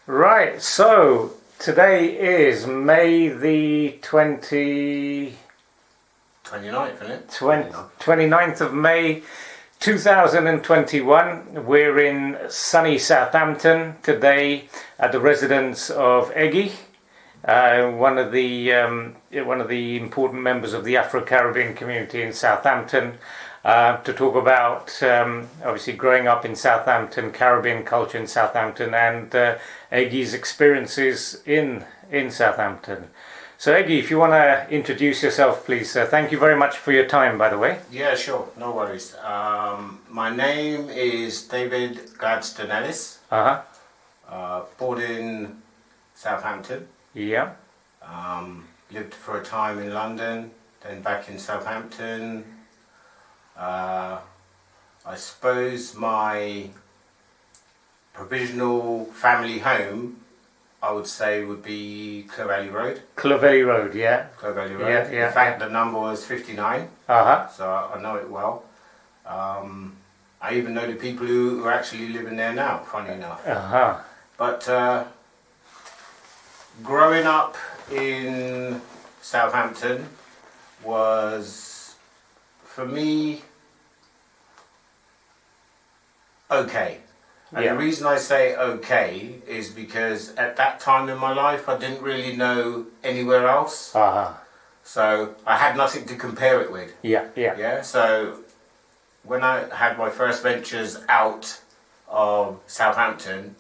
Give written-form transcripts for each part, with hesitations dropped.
Right, so today is May the 29th, 29th, isn't it? 29th of May 2021. We're in sunny Southampton today at the residence of Eggie, one of the important members of the Afro-Caribbean community in Southampton, to talk about obviously growing up in Southampton, Caribbean culture in Southampton, and Eggie's experiences in Southampton. So Eggie, if you want to introduce yourself, please. Thank you very much for your time, by the way. Yeah, sure, no worries. My name is David Gladstone Ellis. Born in Southampton. Yeah. Lived for a time in London, then back in Southampton. I suppose my provisional family home, I would say, would be Clovelly Road. Clovelly Road, yeah. Clovelly Road. Yeah, in fact, the number was 59. So I know it well. I even know the people who are actually living there now, funny enough. But growing up in Southampton was, for me, okay. And the reason I say okay is because at that time in my life I didn't really know anywhere else. So I had nothing to compare it with. Yeah. So when I had my first ventures out of Southampton,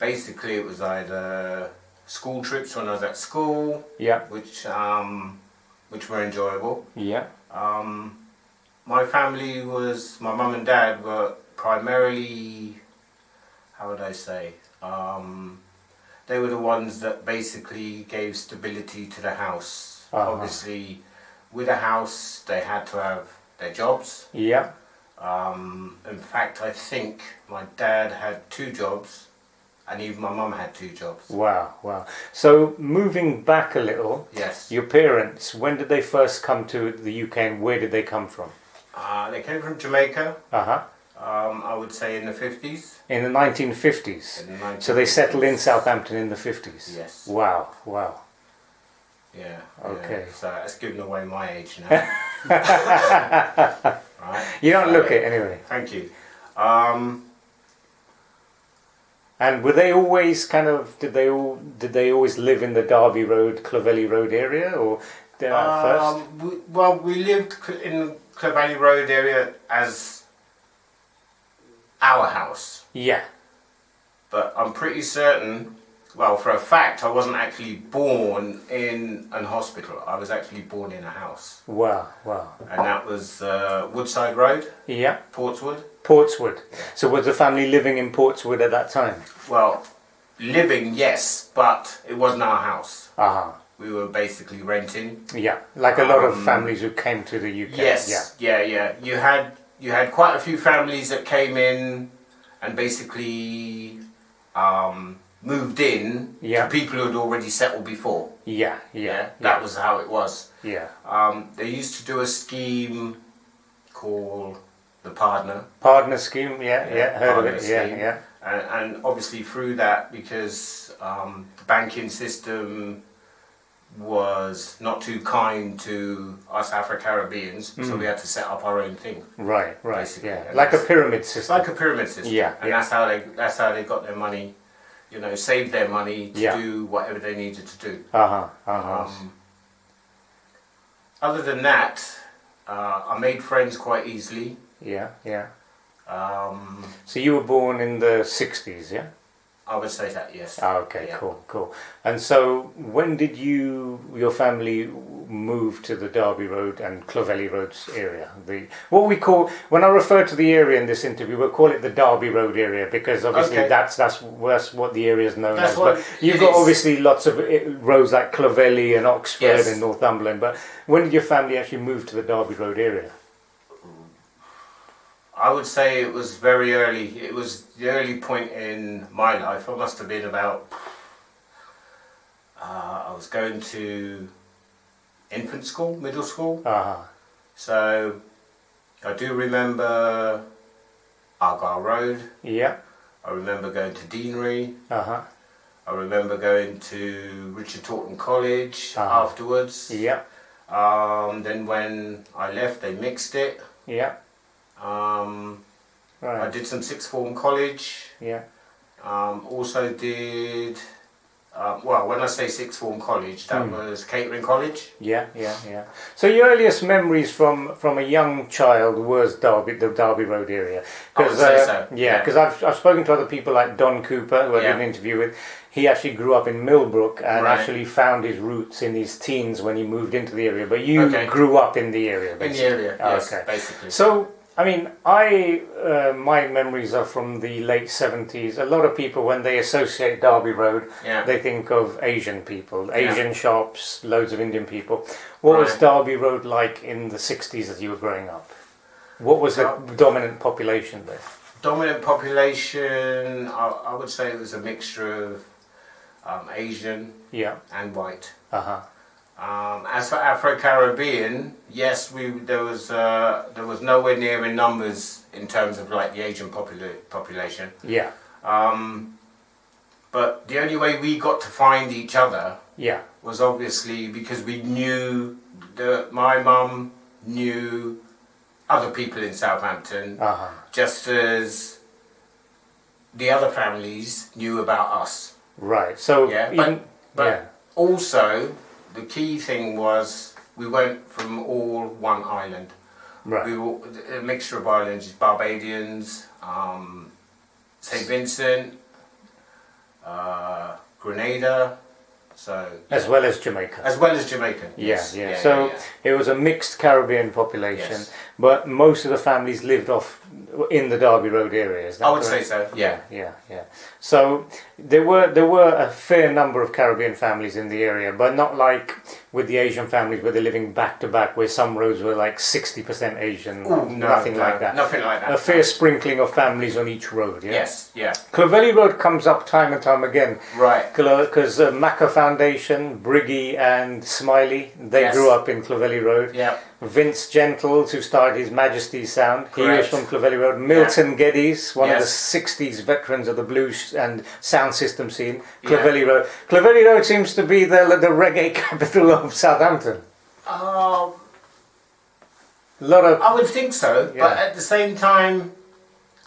basically it was either school trips when I was at school, which were enjoyable. My family was, my mum and dad were primarily, how would I say, they were the ones that basically gave stability to the house. Obviously, with a house, they had to have their jobs. In fact, I think my dad had 2 jobs, and even my mum had 2 jobs. Wow. So moving back a little, your parents, when did they first come to the UK and where did they come from? They came from Jamaica. I would say in the 50s. In the 1950s? In the 1950s. So they settled in Southampton in the 50s? Yes. Wow. Yeah. Okay. Yeah. So that's giving away my age now. Right. You don't look it anyway. Thank you. And were they always did they always live in the Derby Road, Clovelly Road area, or first? We lived in the Clovelly Road area as our house. Yeah. But I'm pretty certain, well, for a fact, I wasn't actually born in an hospital. I was actually born in a house. Wow. And that was Woodside Road. Yeah. Portswood. So was the family living in Portswood at that time? Well, living, yes, but it wasn't our house. We were basically renting. Yeah, like a lot of families who came to the UK. Yes, yeah. You had quite a few families that came in and basically moved in to people who had already settled before. Yeah. That was how it was. Yeah. They used to do a scheme called the Partner scheme. Yeah. Heard of it. Scheme. Yeah. And obviously through that, because the banking system was not too kind to us Afro-Caribbeans, so we had to set up our own thing. Right. Basically. Yeah. Like a pyramid system. Yeah. And that's how they got their money, saved their money to do whatever they needed to do. Other than that, I made friends quite easily. Yeah. So you were born in the 60s, yeah? I would say that, yes. Okay, cool. And so when did your family move to the Derby Road and Clovelly Road area? When I refer to the area in this interview, we'll call it the Derby Road area because obviously that's what the area is known as. But you've got obviously lots of roads like Clovelly and Oxford and Northumberland. But when did your family actually move to the Derby Road area? I would say it was very early. It was the early point in my life. I must have been about, I was going to infant school, middle school. So I do remember Argyle Road. Yeah. I remember going to Deanery. I remember going to Richard Taunton College afterwards. Yeah. Then when I left, they mixed it. Yeah. Right. I did some sixth form college. Yeah. Also did, well, when I say sixth form college, that was catering college. Yeah, yeah, yeah. So your earliest memories from a young child was the Derby Road area? I would say so. Yeah, because I've spoken to other people like Don Cooper, who I did an interview with. He actually grew up in Millbrook and actually found his roots in his teens when he moved into the area. But you grew up in the area, basically. In the area, yes, basically. So, I mean, my memories are from the late 70s. A lot of people, when they associate Derby Road, they think of Asian people, Asian shops, loads of Indian people. What was Derby Road like in the 60s as you were growing up? What was the dominant population there? Dominant population, I would say it was a mixture of Asian and white. As for Afro-Caribbean, yes, there was nowhere near in numbers in terms of like the Asian population. Yeah. But the only way we got to find each other was obviously because we knew that my mum knew other people in Southampton, just as the other families knew about us. Right. So but also the key thing was we weren't from all one island. Right. We were a mixture of islands, Barbadians, St Vincent, Grenada, so as well as Jamaica. As well as Jamaica. Yes. Yeah. So it was a mixed Caribbean population, but most of the families lived off in the Derby Road area. Is that I would correct? say so. Yeah. So there were a fair number of Caribbean families in the area, but not like with the Asian families where they're living back to back, where some roads were like 60% Asian. Nothing like that. Nothing like that. A fair sprinkling of families on each road. Yeah? Yes. Yeah. Clovelly Road comes up time and time again. Right. Because Macca Foundation, Briggy and Smiley, they grew up in Clovelly Road. Yeah. Vince Gentles, who started his Majesty's Sound, he was from Clovelly Road. Milton Geddes, one of the 60s veterans of the blues and sound system scene, Clovelly Road. Clovelly Road seems to be the reggae capital of Southampton. A lot of. I would think so, but at the same time,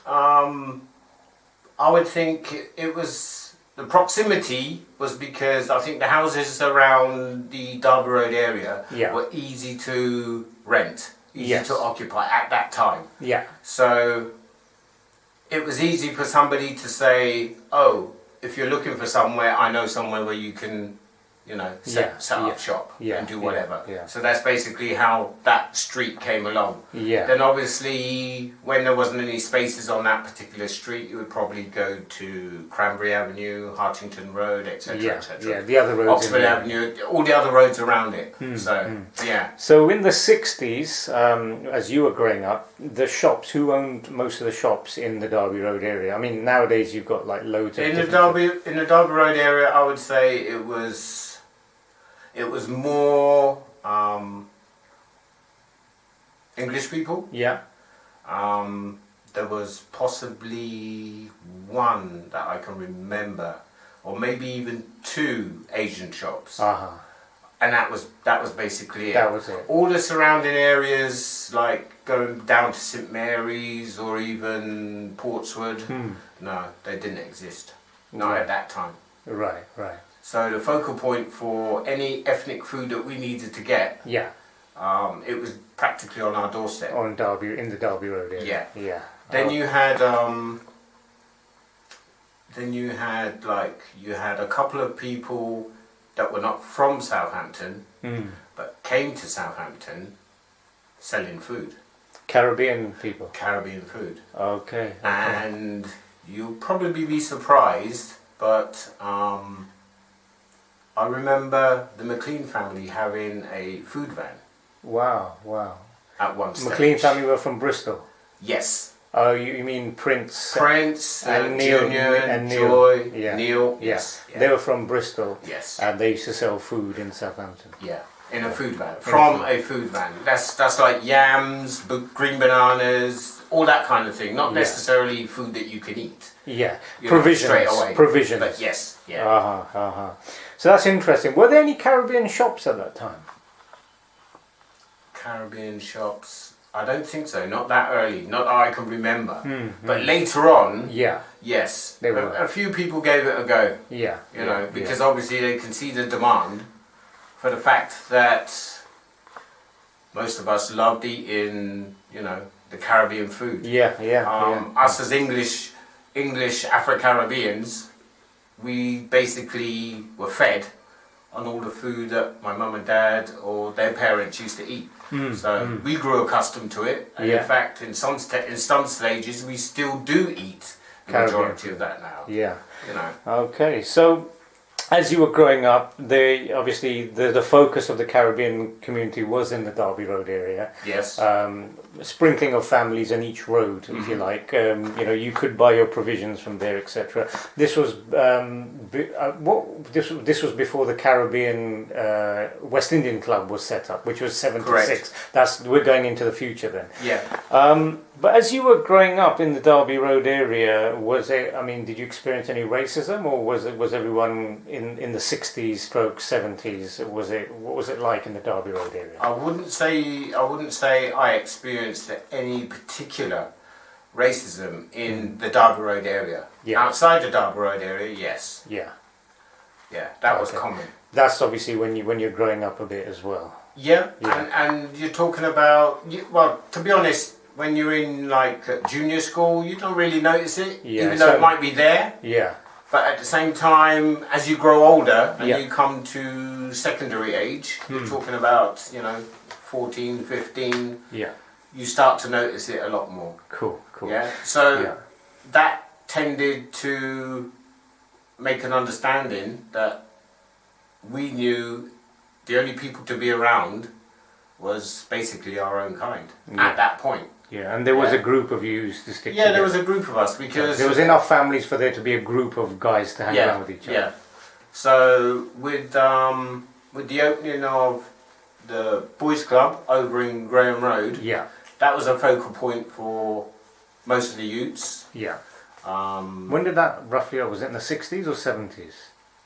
I would think it was. The proximity was because I think the houses around the Derby Road area were easy to rent, easy to occupy at that time. Yeah. So it was easy for somebody to say, oh, if you're looking for somewhere, I know somewhere where you can, set up shop and do whatever. So that's basically how that street came along. Then obviously, when there wasn't any spaces on that particular street, you would probably go to Cranberry Avenue, Hartington Road, etc., etc. Yeah, the other roads. Oxford Avenue, all the other roads around it. So in the 60s, as you were growing up, the shops, who owned most of the shops in the Derby Road area? I mean, nowadays you've got like loads of in the Derby Road area, I would say it was more English people. Yeah. There was possibly one that I can remember, or maybe even two Asian shops. And that was basically it. That was it. All the surrounding areas, like going down to St Mary's or even Portswood, no, they didn't exist. Not at that time. Right. So the focal point for any ethnic food that we needed to get, it was practically on our doorstep. In the Derby Road area. Yeah. Then you had a couple of people that were not from Southampton, but came to Southampton selling food. Caribbean people. Caribbean food. Okay. And you'll probably be surprised, but I remember the McLean family having a food van. Wow. At one stage. McLean family were from Bristol? Yes. Oh, you mean Prince? And Neil, Junior and Joy, Neil. Yes. They were from Bristol. Yes. And they used to sell food in Southampton. Yeah, in a food van. From a food van. That's like yams, green bananas, all that kind of thing. Not necessarily food that you can eat. Yeah, you know, provisions. straight away. Provisions. But yes, yeah. So that's interesting. Were there any Caribbean shops at that time? Caribbean shops? I don't think so. Not that early. Not that I can remember. But later on, Yeah. yes, They were. a few people gave it a go. Yeah. You know, because obviously they can see the demand for the fact that most of us loved eating, you know, the Caribbean food. Us as English Afro-Caribbeans, we basically were fed on all the food that my mum and dad or their parents used to eat. So we grew accustomed to it, and in fact, in some stages, we still do eat the majority of that now. Yeah. You know. Okay, so as you were growing up, obviously the focus of the Caribbean community was in the Derby Road area. Yes. Sprinkling of families on each road, if you like. You know, you could buy your provisions from there, etc. This was this was before the Caribbean West Indian Club was set up, which was 76. Correct. We're going into the future then. Yeah. But as you were growing up in the Derby Road area, did you experience any racism, or was everyone in the 60s stroke 70s? What was it like in the Derby Road area? I wouldn't say I experienced any particular racism in the Derby Road area. Yeah. Outside the Derby Road area, yes. Yeah. Yeah, that was common. That's obviously when you're growing up a bit as well. Yeah. And you're talking about, well, to be honest, when you're in like junior school, you don't really notice it, even though it might be there. Yeah. But at the same time, as you grow older and you come to secondary age, you're talking about, 14, 15, you start to notice it a lot more. Cool. Yeah. So that tended to make an understanding that we knew the only people to be around was basically our own kind at that point. Yeah, and there was a group of you to stick together. Yeah, there was a group of us because there was enough families for there to be a group of guys to hang around with each other. Yeah. So with the opening of the boys' club over in Graham Road, that was a focal point for most of the youths. Yeah. When did that roughly? Was it in the 60s or 70s?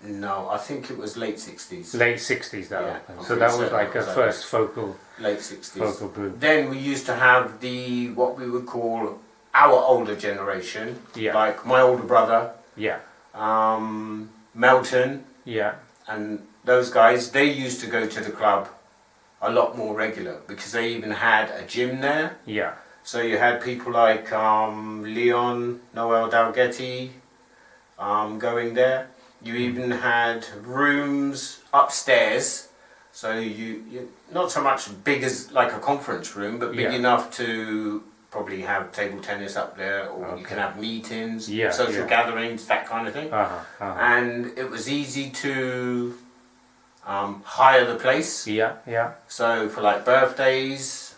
No, I think it was late 60s. Late 60s that opened. So that was like a first focal. Late 60s. Focal group. Then we used to have what we would call our older generation. Yeah. Like my older brother. Yeah. Melton. Yeah. And those guys, they used to go to the club a lot more regular because they even had a gym there. Yeah. So you had people like Leon, Noel Dalgetty going there. You even had rooms upstairs, so you not so much big as like a conference room, but big enough to probably have table tennis up there, or you can have meetings, social gatherings, that kind of thing. And it was easy to hire the place. Yeah. So for like birthdays,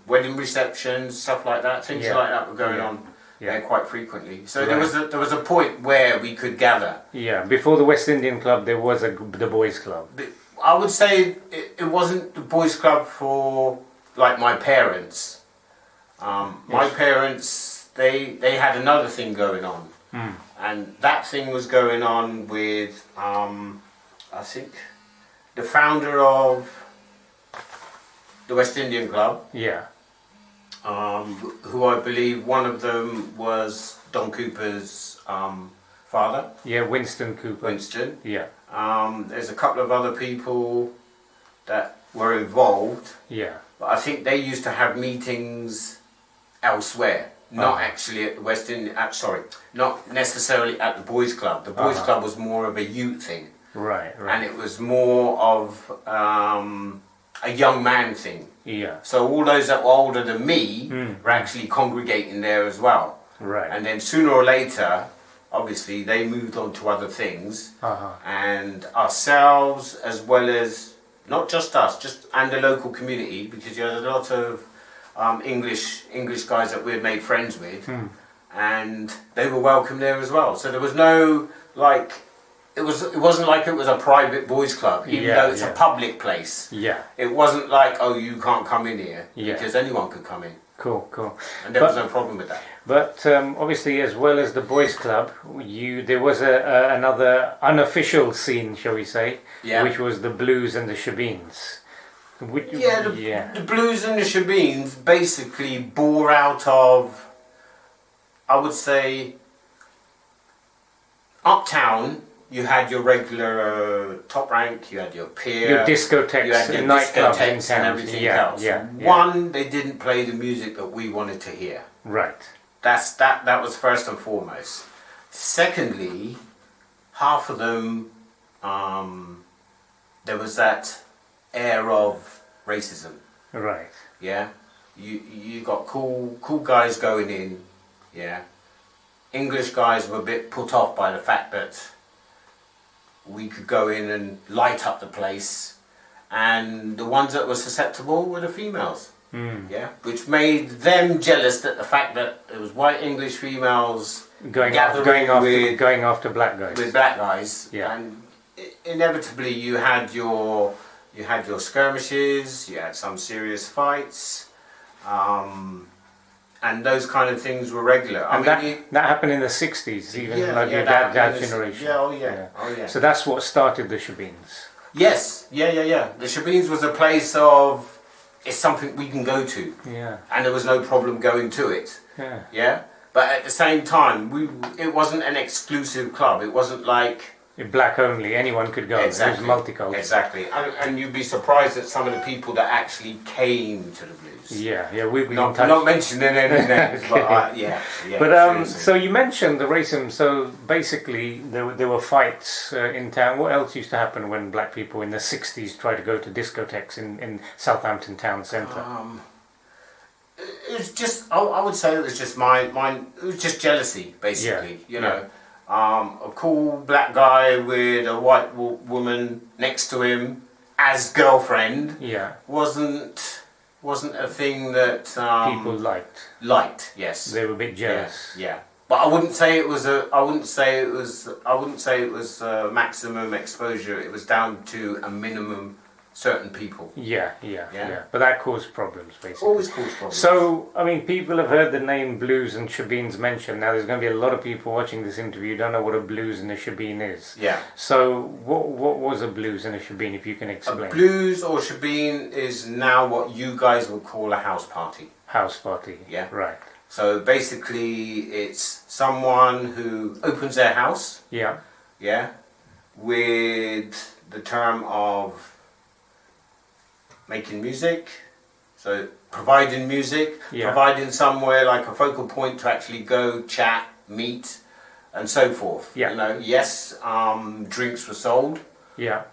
wedding receptions, stuff like that, things like that were going on. Yeah, quite frequently. So there was a point where we could gather. Yeah, before the West Indian Club, there was the boys' club. I would say it wasn't the boys' club for like my parents. My parents, they had another thing going on, and that thing was going on with I think the founder of the West Indian Club. Yeah. Who I believe one of them was Don Cooper's father. Yeah, Winston Cooper. Winston. Yeah. There's a couple of other people that were involved. Yeah. But I think they used to have meetings elsewhere, not actually at the West Indian. Not necessarily at the boys' club. The boys' club was more of a youth thing. Right. And it was more of a young man thing. Yeah. So all those that were older than me were actually congregating there as well. Right. And then sooner or later, obviously, they moved on to other things. And ourselves, as well as, not just us, and the local community, because you had a lot of English guys that we had made friends with, and they were welcome there as well. So there was no, it wasn't like it was a private boys' club, even though it's a public place. Yeah. It wasn't like, oh, you can't come in here, because anyone could come in. Cool. And there was no problem with that. But obviously, as well as the boys' club, there was another unofficial scene, shall we say, which was the blues and the Shebeens. The blues and the Shebeens basically bore out of, I would say, uptown. You had your regular top rank, you had your pier, your discotheques, you had your nightclubs in discotheques town, and everything else. One, they didn't play the music that we wanted to hear. Right. That was first and foremost. Secondly, half of them, there was that air of racism. Right. Yeah. You got cool guys going in. Yeah. English guys were a bit put off by the fact that we could go in and light up the place, and the ones that were susceptible were the females. Yeah, which made them jealous at the fact that it was white English females going after black guys. With black guys, yeah. And inevitably you had your skirmishes, you had some serious fights, and those kind of things were regular. And that happened in the 60s, even like your dad's generation. Oh yeah. So that's what started the Shebeens. Yes, yeah. The Shebeens was a place of, it's something we can go to. Yeah. And there was no problem going to it. Yeah. Yeah. But at the same time, it wasn't an exclusive club. It wasn't like black only. Anyone could go. Exactly. It was multicultural. Exactly. And you'd be surprised at some of the people that actually came to the blues. Yeah. We not mentioning any names, but yeah. But so you mentioned the racism. So basically, there were fights in town. What else used to happen when black people in the 60s tried to go to discotheques in Southampton town centre? It was just, I would say it was just mine. It was just jealousy, basically. You know, a cool black guy with a white woman next to him as girlfriend. Yeah. Wasn't a thing that people liked. Yes. They were a bit jealous. Yeah. But I wouldn't say it was maximum exposure. It was down to a minimum certain people. Yeah. But that caused problems, basically. Always caused problems. So, I mean, people have heard the name blues and Shebeens mentioned. Now, there's going to be a lot of people watching this interview who don't know what a blues and a Shebeen is. Yeah. So, what was a blues and a Shebeen, if you can explain? A blues or Shebeen is now what you guys would call a house party. House party. Yeah. Right. So, basically, it's someone who opens their house. Yeah. Yeah. With the term of making music, so providing music, providing somewhere like a focal point to actually go, chat, meet, and so forth. Yeah. You know, yes, drinks were sold. Yeah.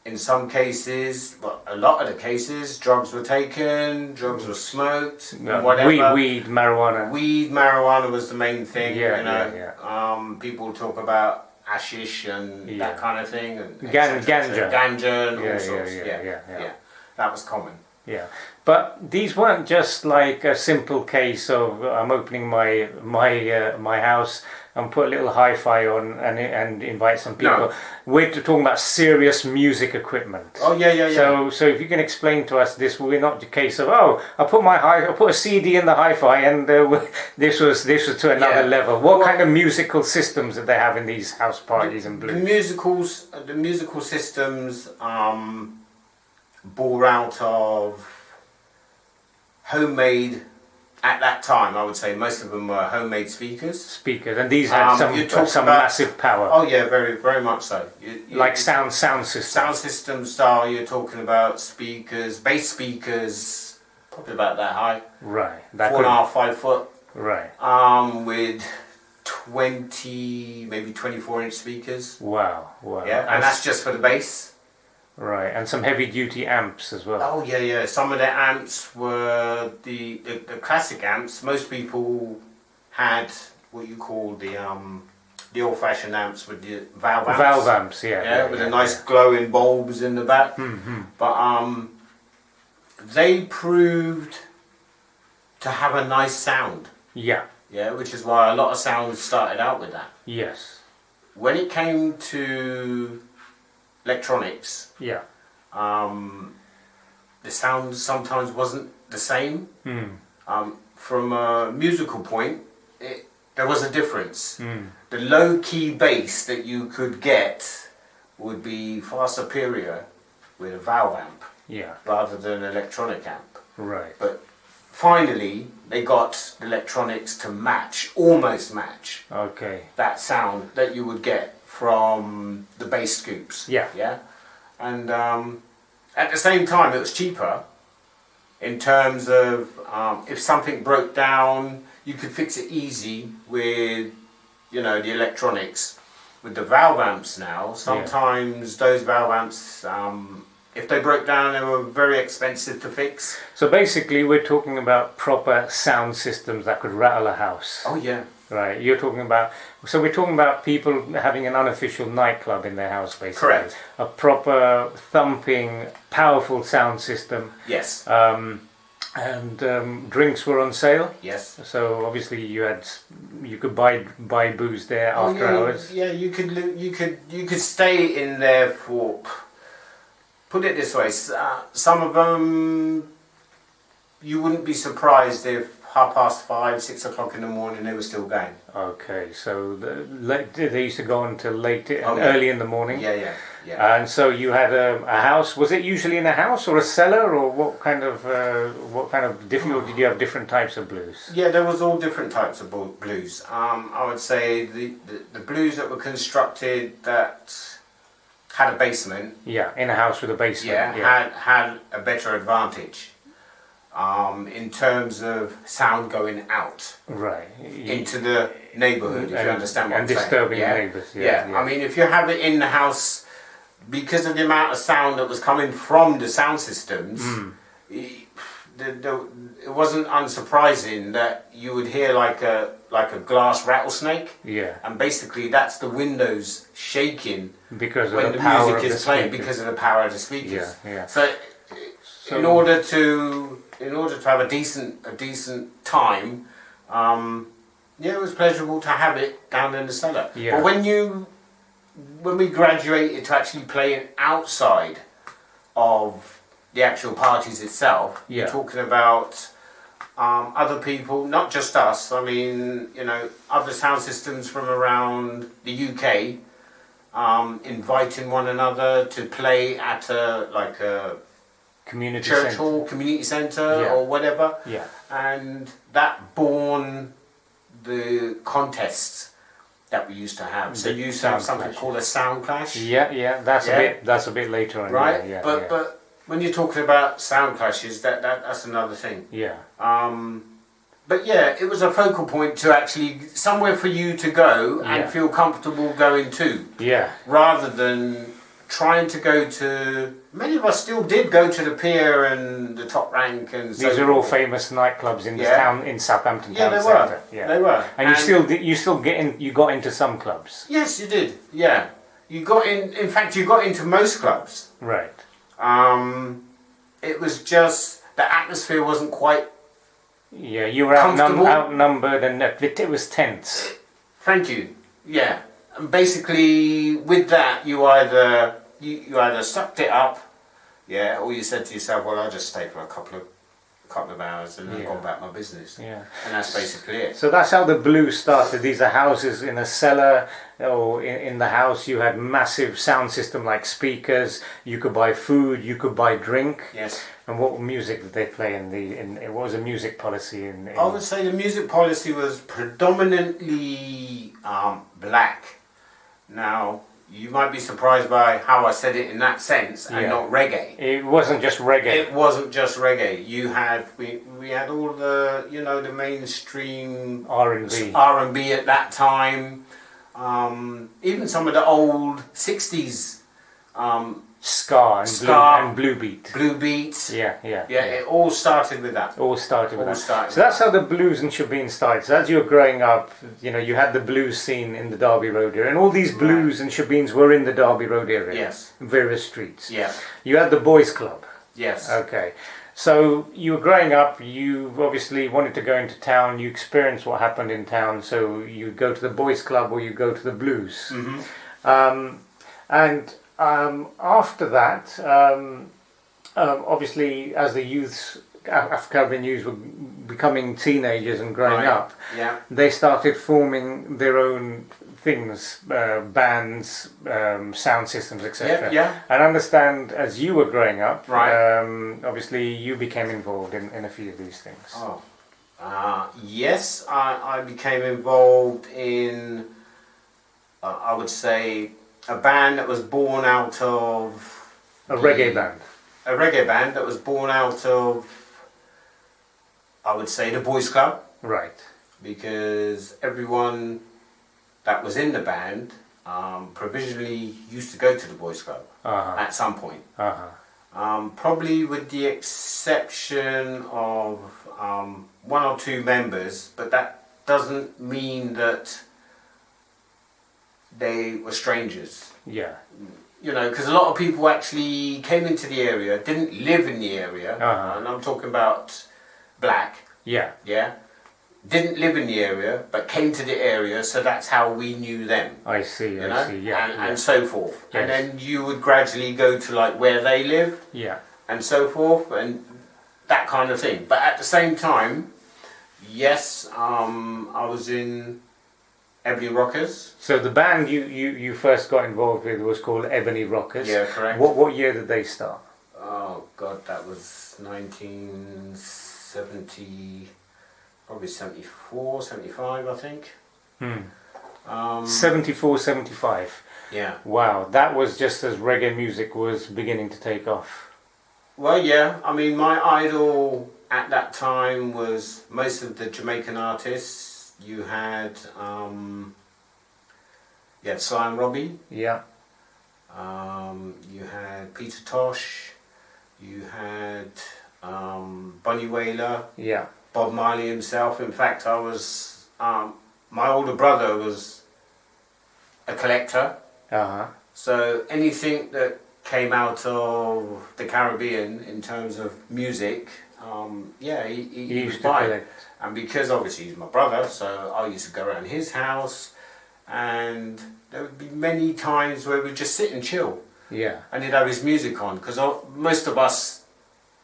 In some cases, well, a lot of the cases, drugs were taken, drugs were smoked, whatever. Weed, marijuana. Weed, marijuana was the main thing. Yeah, you know. People talk about hashish and that kind of thing, and ganja and all sorts. Yeah. That was common. Yeah, but these weren't just like a simple case of I'm opening my house and put a little hi-fi on and invite some people. No. We're talking about serious music equipment. Oh yeah. So if you can explain to us this, we're not the case of I put a CD in the hi-fi and this was to another level. What kind of musical systems did they have in these house parties and blues? The musical systems bore out of homemade. At that time, I would say most of them were homemade speakers. And these had some massive power. Oh yeah, very, very much so. Like sound systems. Sound system style. You're talking about speakers, bass speakers, probably about that high. Right. 4.5, 5 foot. Right. With 20, maybe 24-inch speakers. Wow. Yeah, and that's just for the bass. Right, and some heavy-duty amps as well. Oh yeah. Some of the amps were the classic amps. Most people had what you call the old-fashioned amps with the valve amps. Valve amps, with the nice glowing bulbs in the back. Mm-hmm. But they proved to have a nice sound. Yeah. Yeah, which is why a lot of sounds started out with that. Yes. When it came to electronics, the sound sometimes wasn't the same. From a musical point, there was a difference. The low-key bass that you could get would be far superior with a valve amp, rather than an electronic amp. Right. But finally, they got the electronics to almost match, that sound that you would get from the bass scoops. Yeah. And at the same time, it was cheaper in terms of if something broke down, you could fix it easy with, the electronics. With the valve amps now, sometimes those valve amps, if they broke down, they were very expensive to fix. So basically, we're talking about proper sound systems that could rattle a house. Oh yeah. Right. We're talking about people having an unofficial nightclub in their house, basically. Correct. A proper thumping, powerful sound system. Yes. And drinks were on sale. Yes. So obviously you could buy booze there after hours. Yeah, you could stay in there for. Put it this way, some of them you wouldn't be surprised if 5:30, 6 o'clock in the morning they were still going. Okay, so they used to go until late, early in the morning. Yeah. And so you had a house. Was it usually in a house or a cellar, or what kind of different? Did you have different types of blues? Yeah, there was all different types of blues. I would say the blues that were constructed that had a basement. Yeah, in a house with a basement. Had a better advantage. In terms of sound going out, right, into the neighbourhood, if you understand what I'm saying. And disturbing neighbours. Yeah. I mean, if you have it in the house, because of the amount of sound that was coming from the sound systems, it wasn't unsurprising that you would hear like a glass rattlesnake. Yeah. And basically, that's the windows shaking because when the music is playing, because of the power of the speakers. Yeah. So in order to have a decent time, it was pleasurable to have it down in the cellar. Yeah. But when we graduated to actually playing outside of the actual parties itself, you're talking about other people, not just us. I mean, other sound systems from around the UK, inviting one another to play at a community church centre. hall, community centre, or whatever. Yeah. And that born the contests that we used to have. So you used to have something called a sound clash. Yeah. That's a bit later on. Right. Yeah. But when you're talking about sound clashes, that's another thing. Yeah. But yeah, it was a focal point to actually somewhere for you to go and feel comfortable going to. Yeah. Rather than trying to go to. Many of us still did go to the Pier and the Top Rank and. These are all famous nightclubs in this town, in Southampton town centre. Yeah, they were. And you still got into some clubs. Yes, you did. Yeah, you got in. In fact, you got into most clubs. Right. It was just the atmosphere wasn't quite. Yeah, you were outnumbered, and it was tense. Thank you. Yeah, and basically with that, you either sucked it up, or you said to yourself, "Well, I'll just stay for a couple of hours and then go back my business." Yeah, and that's basically it. So that's how the blues started. These are houses in a cellar, or in the house you had massive sound system like speakers. You could buy food, you could buy drink. Yes. And what music did they play what was the music policy in? I would say the music policy was predominantly black. Now, you might be surprised by how I said it in that sense, and not reggae. It wasn't just reggae. It wasn't just reggae. We had all the the mainstream R&B at that time. Even some of the old 60s ska and blue beat. Blue beats. Yeah. It all started with that. So that's how the blues and Shebeen started. So as you were growing up, you had the blues scene in the Derby Road area, and all these blues and Shebeens were in the Derby Road area. Yes. Various streets. Yeah. You had the boys' club. Yes. Okay. So you were growing up, you obviously wanted to go into town, you experienced what happened in town, so you go to the boys' club or you go to the blues. Mm-hmm. After that, obviously as the youths Afro-Caribbean youths were becoming teenagers and growing Right. up, Yeah. they started forming their own things, bands, sound systems, etc. Yeah. And I understand as you were growing up, Right. obviously you became involved in a few of these things. Oh. Yes, I became involved in, I would say, a band that was born out of... A reggae band. A reggae band that was born out of, I would say, the Boys Club. Right. Because everyone that was in the band provisionally used to go to the Boys Club at some point. Probably with the exception of one or two members, but that doesn't mean that they were strangers. Yeah. You know, because a lot of people actually came into the area, didn't live in the area, and I'm talking about black, Yeah. yeah, didn't live in the area, but came to the area, so that's how we knew them. I see, You know? yeah. And so forth. Yes. And then you would gradually go to like where they live, Yeah. and so forth, and that kind of thing. But at the same time, yes, I was in Ebony Rockers. So the band you first got involved with was called Ebony Rockers. Yeah, correct. What year did they start? Oh God, that was 1970, probably 74, 75, I think. 74, 75. Yeah. Wow, that was just as reggae music was beginning to take off. Well, yeah. I mean, my idol at that time was most of the Jamaican artists. You had Sly and Robbie. Yeah. You had Peter Tosh. You had Bunny Wailer. Yeah. Bob Marley himself. In fact, I was my older brother was a collector. So anything that came out of the Caribbean in terms of music, he used would to buy. collect. And because obviously he's my brother, so I used to go around his house, and there would be many times where we'd just sit and chill. Yeah. And he'd have his music on, because most of us,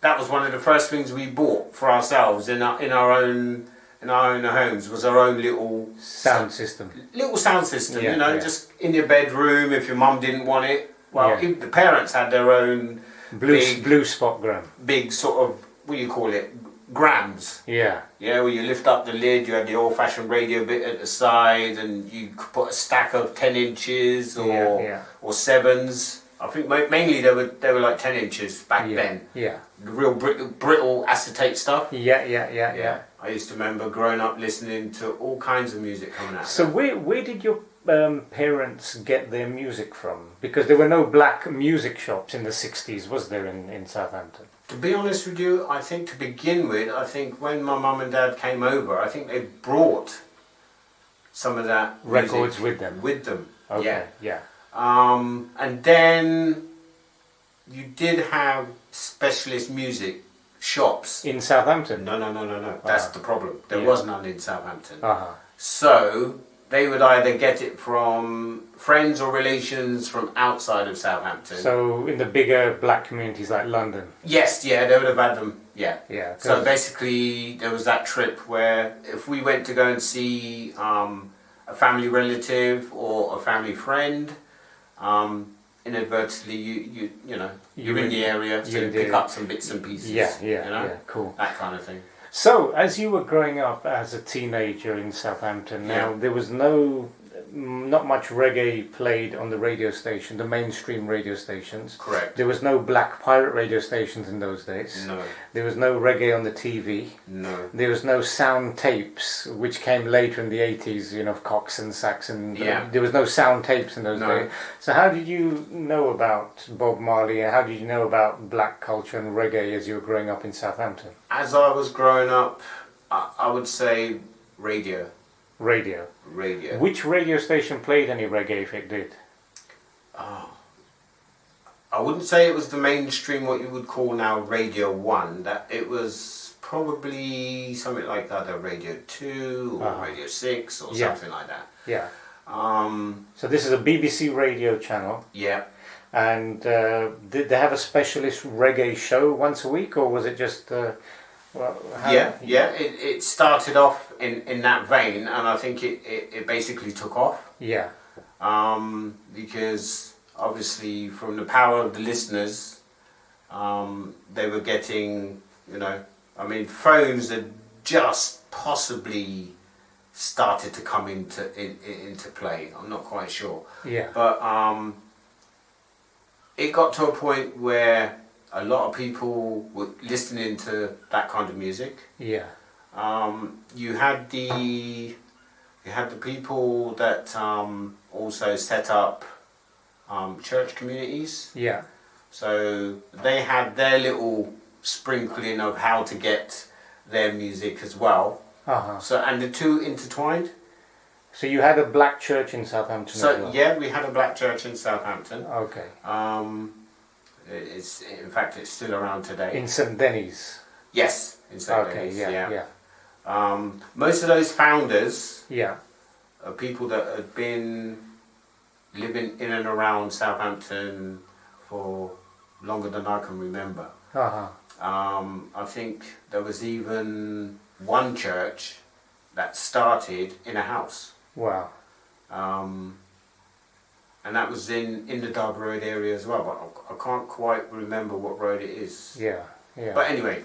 that was one of the first things we bought for ourselves in our own homes, was our own little Sound system. Little sound system, Yeah, just in your bedroom if your mum didn't want it. Well, Yeah. the parents had their own Blue spot gram. big sort of, what do you call it, grams. Yeah. Yeah, where you lift up the lid, you had the old-fashioned radio bit at the side, and you could put a stack of 10 inches or 7s. I think mainly they were like 10 inches back then. Yeah. The real brittle acetate stuff. Yeah. I used to remember growing up listening to all kinds of music coming out. So where did your parents get their music from? Because there were no black music shops in the 60s, was there, in Southampton? To be honest with you, I think to begin with, when my mum and dad came over, I think they brought some of that Records music with them? Okay, yeah. And then you did have specialist music shops. In Southampton? No. That's the problem. There was none in Southampton. So they would either get it from friends or relations from outside of Southampton. So in the bigger black communities like London? Yes, they would have had them, yeah. So basically there was that trip where if we went to go and see a family relative or a family friend, inadvertently you're in the area, so you pick up some bits and pieces. Yeah, cool. That kind of thing. So, as you were growing up as a teenager in Southampton, now there was not much reggae played on the radio station, the mainstream radio stations. Correct. There was no black pirate radio stations in those days. No. There was no reggae on the TV. No. There was no sound tapes, which came later in the 80s, of Cox and Sax, and there was no sound tapes in those days. So how did you know about Bob Marley, and how did you know about black culture and reggae as you were growing up in Southampton? As I was growing up, I would say radio. Radio. Which radio station played any reggae, if it did? Oh. I wouldn't say it was the mainstream, what you would call now Radio 1. That it was probably something like either Radio 2 or Radio 6 or something like that. Yeah. So this is a BBC radio channel. Yeah. And did they have a specialist reggae show once a week, or was it just Well, it started off in that vein, and I think it basically took off. Yeah. Because obviously from the power of the listeners, they were getting, I mean, phones had just possibly started to come into play. I'm not quite sure. Yeah. But it got to a point where a lot of people were listening to that kind of music. Yeah. You had the people that also set up church communities. Yeah. So they had their little sprinkling of how to get their music as well. Uh-huh. So, and the two intertwined. So you had a black church in Southampton as well? Yeah, we had a black church in Southampton. Okay. In fact, it's still around today. In St Denny's? Yes, in St Denny's, yeah. Most of those founders are people that had been living in and around Southampton for longer than I can remember. Uh-huh. I think there was even one church that started in a house. Wow. And that was in the Derby Road area as well, but I can't quite remember what road it is. Yeah. But anyway.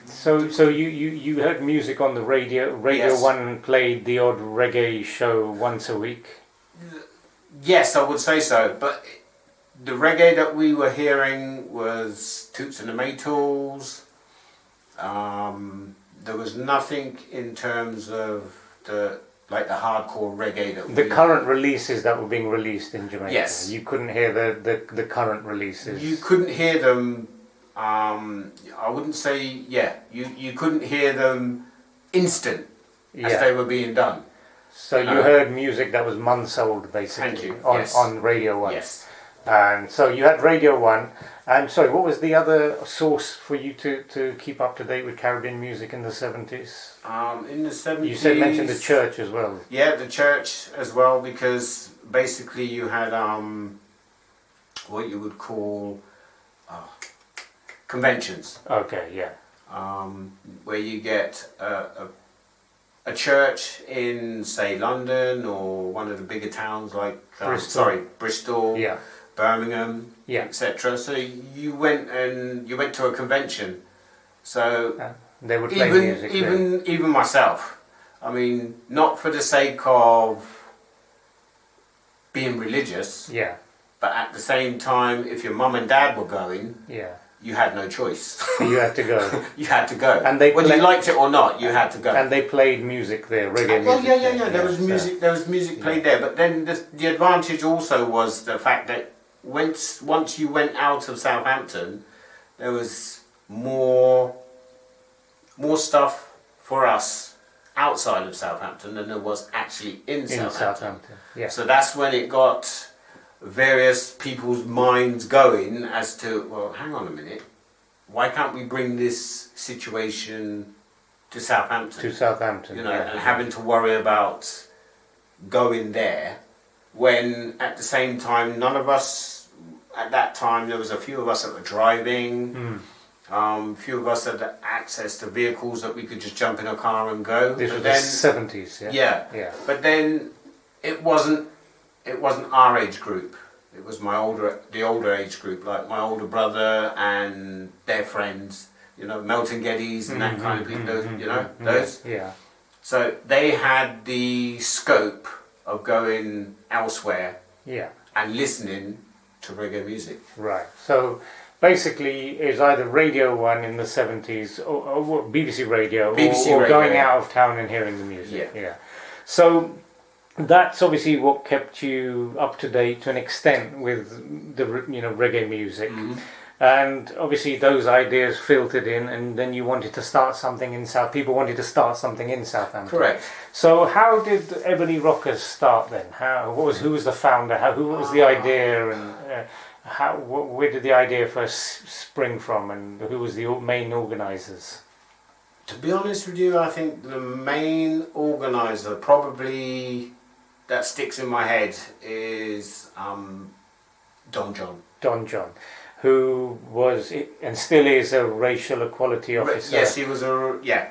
So you heard music on the radio. Radio Yes. 1 played the odd reggae show once a week? Yes, I would say so. But the reggae that we were hearing was Toots and the Maytals. There was nothing in terms of the hardcore reggae that The current releases that were being released in Jamaica. Yes. You couldn't hear the current releases. You couldn't hear them. I wouldn't say you couldn't hear them instant as they were being done. So you heard music that was months old, basically. Thank you. On Radio 1. Yes. And so you had Radio 1. And sorry, what was the other source for you to keep up to date with Caribbean music in the 70s? In the 70s. You mentioned the church as well. Yeah, the church as well, because basically you had what you would call conventions. Okay, yeah. Where you get a church in, say, London or one of the bigger towns like Bristol, yeah, Birmingham, yeah, etc. So you went to a convention. So they would play music. Even myself, I mean, not for the sake of being religious. Yeah. But at the same time, if your mum and dad were going, yeah, you had no choice. You had to go. You had to go. And whether you liked it or not, you had to go. And they played music there, reggae well, music. Yeah. There was music. There was music played there. But then the advantage also was the fact that once you went out of Southampton, there was more stuff for us outside of Southampton than there was actually in Southampton. Yeah. So that's when it got various people's minds going as to, well, hang on a minute, why can't we bring this situation to Southampton? And having to worry about going there when at the same time none of us, at that time there was a few of us that were driving, few of us had access to vehicles that we could just jump in a car and go. This was the 70s, yeah? Yeah. But then it wasn't our age group. It was the older age group, like my older brother and their friends, Melton Geddes and that kind of people, those. Yeah. So they had the scope of going elsewhere. Yeah. And listening to reggae music. Right. So basically it's either Radio 1 in the 70s or BBC Radio or going out of town and hearing the music. Yeah. So that's obviously what kept you up to date to an extent with the reggae music, and obviously those ideas filtered in, and then you wanted to start something in People wanted to start something in Southampton. Correct. So how did Ebony Rockers start then? Who was the founder? What was the idea, and where did the idea first spring from, and who was the main organisers? To be honest with you, I think the main organiser probably that sticks in my head is Don John. Don John. who was and still is a racial equality officer. Yes, he was a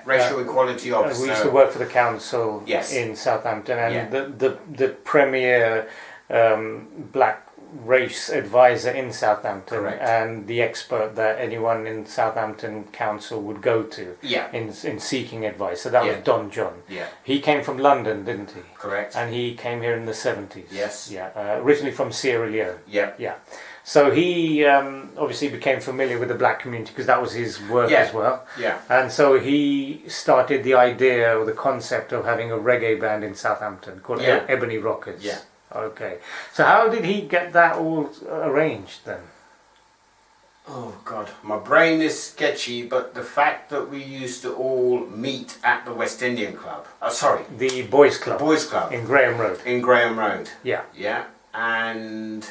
racial equality officer. We used to work for the council in Southampton, and the premier black race advisor in Southampton. Correct. And the expert that anyone in Southampton council would go to in seeking advice. So that was Don John. Yeah. He came from London, didn't he? Correct. And he came here in the 70s. Yes. Yeah. Originally from Sierra Leone. Yeah. Yeah. So he obviously became familiar with the black community because that was his work as well. Yeah. And so he started the idea or the concept of having a reggae band in Southampton called Ebony Rockers. Yeah. Okay. So how did he get that all arranged then? Oh God, my brain is sketchy, but the fact that we used to all meet at the West Indian Club. The Boys Club. The Boys Club. In Graham Road. In Graham Road. Yeah. Yeah. And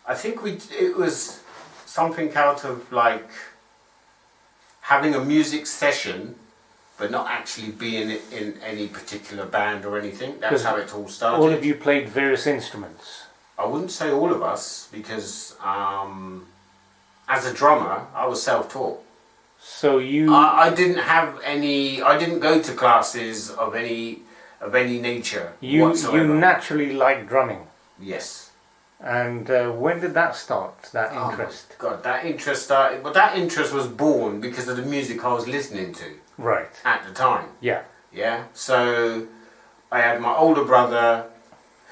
I think it was something out of like having a music session, but not actually being in any particular band or anything. That's how it all started. All of you played various instruments. I wouldn't say all of us, because as a drummer, I was self-taught. So you... I didn't have any... I didn't go to classes of any nature whatsoever. You naturally liked drumming. Yes. And when did that start, that interest? Oh God, that interest started... But that interest was born because of the music I was listening to. Right. At the time. Yeah. Yeah. So I had my older brother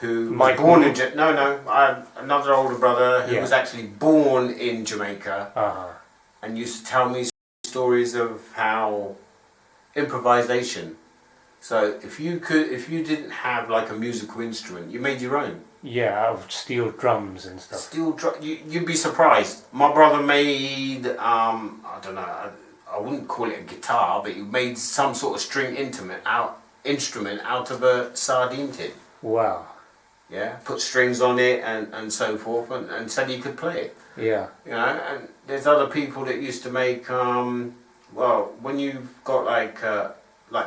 who was born in... I had another older brother who was actually born in Jamaica and used to tell me stories of how improvisation. So if you didn't have like a musical instrument, you made your own. Yeah, out of steel drums and stuff. You'd be surprised. My brother made I don't know, I wouldn't call it a guitar, but he made some sort of string instrument out of a sardine tin. Wow. Yeah, put strings on it and so forth, and said he could play it. Yeah. You know, and there's other people that used to make when you've got like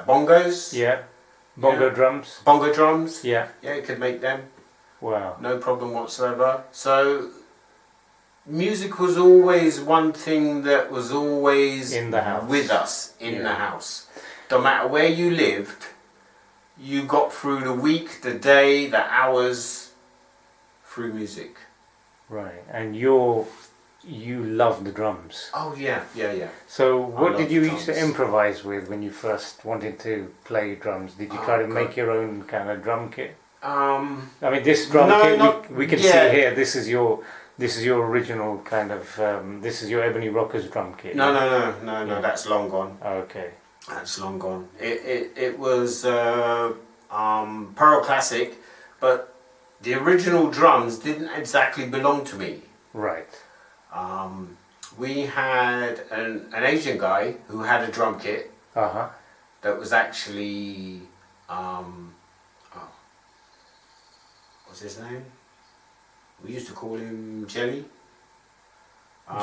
bongos. Yeah. Bongo drums. Bongo drums. Yeah. Yeah, you could make them. Wow. No problem whatsoever. So music was always one thing that was always in the house. With us in the house. No matter where you lived, you got through the week, the day, the hours through music. Right. And you love the drums. Oh yeah. So what did you used to improvise with when you first wanted to play drums? Did you try to make your own kind of drum kit? I mean, this drum kit we can see here. This is your original kind of. This is your Ebony Rockers drum kit. No. That's long gone. Okay. That's long gone. It was Pearl Classic, but the original drums didn't exactly belong to me. Right. We had an Asian guy who had a drum kit. That was actually what's his name? We used to call him Jelly.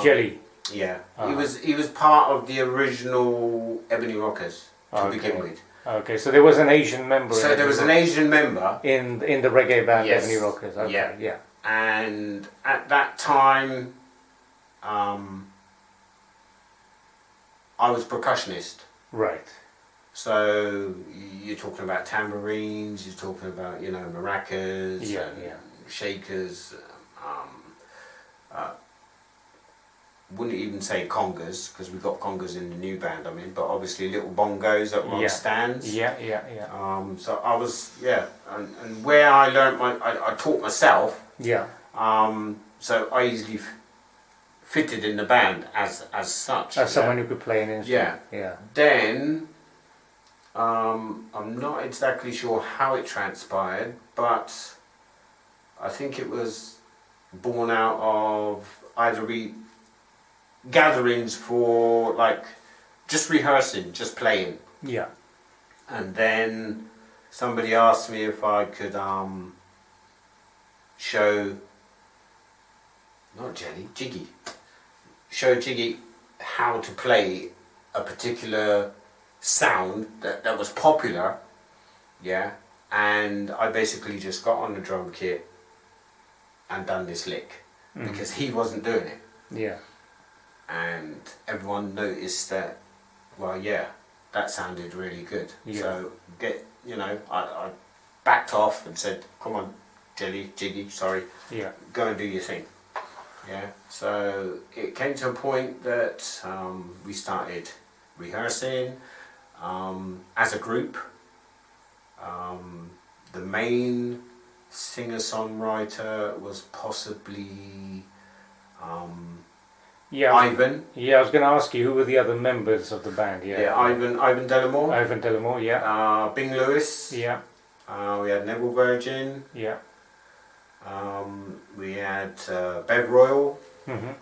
Jelly. Yeah, he was part of the original Ebony Rockers to begin with. Okay, so there was an Asian member. So there was an Asian member in the reggae band Ebony Rockers. Okay, yeah. And at that time, I was percussionist. Right. So you're talking about tambourines, you're talking about maracas, shakers. Wouldn't even say congas, because we've got congas in the new band I'm in, but obviously little bongos that were on stands. Yeah. So I was, and where I learnt I taught myself. Yeah. So I easily fitted in the band as such. As someone who could play an instrument. Yeah. Then, I'm not exactly sure how it transpired, but I think it was born out of either gatherings for like just rehearsing, just playing. Yeah. And then somebody asked me if I could show Jiggy how to play a particular sound that was popular. Yeah. And I basically just got on the drum kit and done this lick. because he wasn't doing it. Yeah. And everyone noticed that, well, yeah, that sounded really good. Yeah. So I backed off and said, come on, Jiggy, sorry, Yeah. go and do your thing. Yeah. So it came to a point that we started rehearsing as a group. The main singer-songwriter was possibly Ivan. Yeah, I was going to ask you who were the other members of the band. Yeah. Ivan Delamore. Ivan Delamore. Yeah. Bing Lewis. Yeah. We had Neville Virgin. Yeah. We had Bev Royal. Mhm.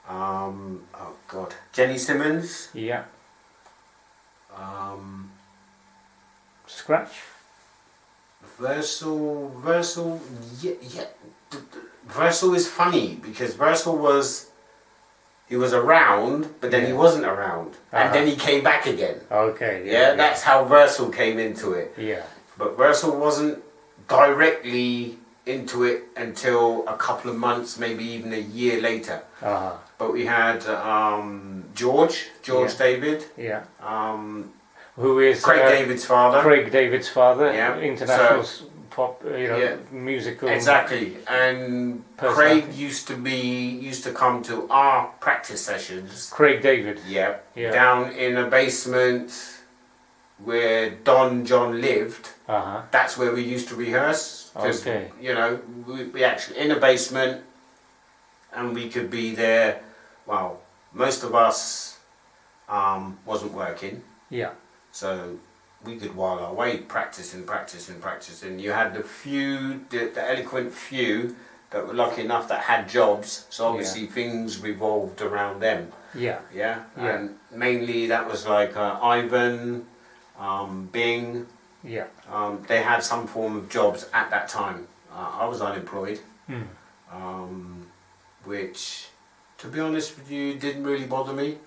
Oh God, Jenny Simmons. Yeah. Scratch. Versal, yeah. Versal is funny because Versal was around, but then he wasn't around, and then he came back again. Okay. Yeah, that's how Versal came into it. Yeah. But Versal wasn't directly into it until a couple of months, maybe even a year later. But we had George David. Yeah. Who is Craig David's father? Craig David's father. Yeah. International pop, musical. Exactly. And Craig used to come to our practice sessions. Craig David. Yeah. Down in a basement where Don John lived. That's where we used to rehearse. Okay. We actually in a basement, and we could be there. Well, most of us wasn't working. Yeah. So we could while our way practicing. You had the eloquent few that were lucky enough that had jobs. So obviously things revolved around them. Yeah. Yeah. And mainly that was like Ivan, Bing. Yeah. They had some form of jobs at that time. I was unemployed, which, to be honest with you, didn't really bother me.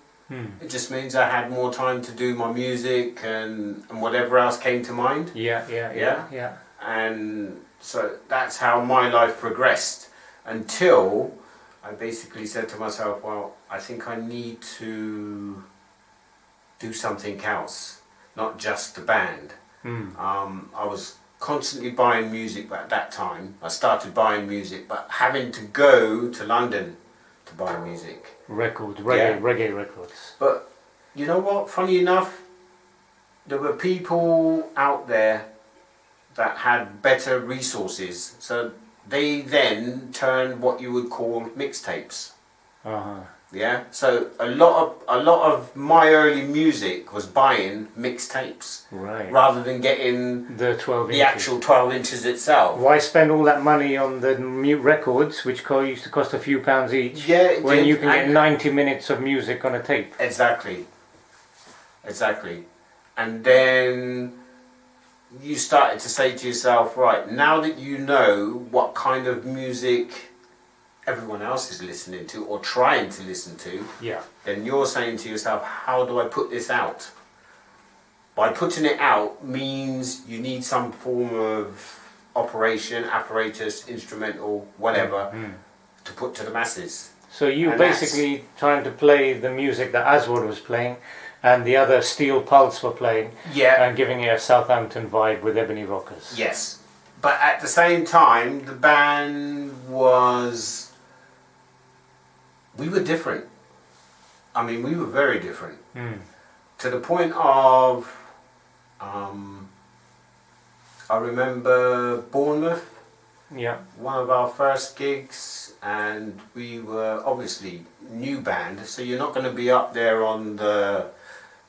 It just means I had more time to do my music and whatever else came to mind. Yeah. And so that's how my life progressed until I basically said to myself, well, I think I need to do something else, not just the band. I was constantly buying music at that time. I started buying music, but having to go to London to buy music. Reggae records. But you know what? Funny enough, there were people out there that had better resources. So they then turned what you would call mixtapes. Yeah. So a lot of my early music was buying mixtapes, rather than getting the actual 12 inches itself. Why spend all that money on the mute records, which used to cost a few pounds each? Yeah. When you can get 90 minutes of music on a tape. Exactly. And then you started to say to yourself, right, now that you know what kind of music everyone else is listening to or trying to listen to, then you're saying to yourself, how do I put this out? By putting it out means you need some form of operation, apparatus, instrumental, whatever, to put to the masses. So you were basically trying to play the music that Aswad was playing and the other Steel Pulse were playing, and giving it a Southampton vibe with Ebony Rockers. Yes. But at the same time, the band we were different. I mean, we were very different. To the point of, I remember Bournemouth, one of our first gigs, and we were obviously new band, so you're not going to be up there on the,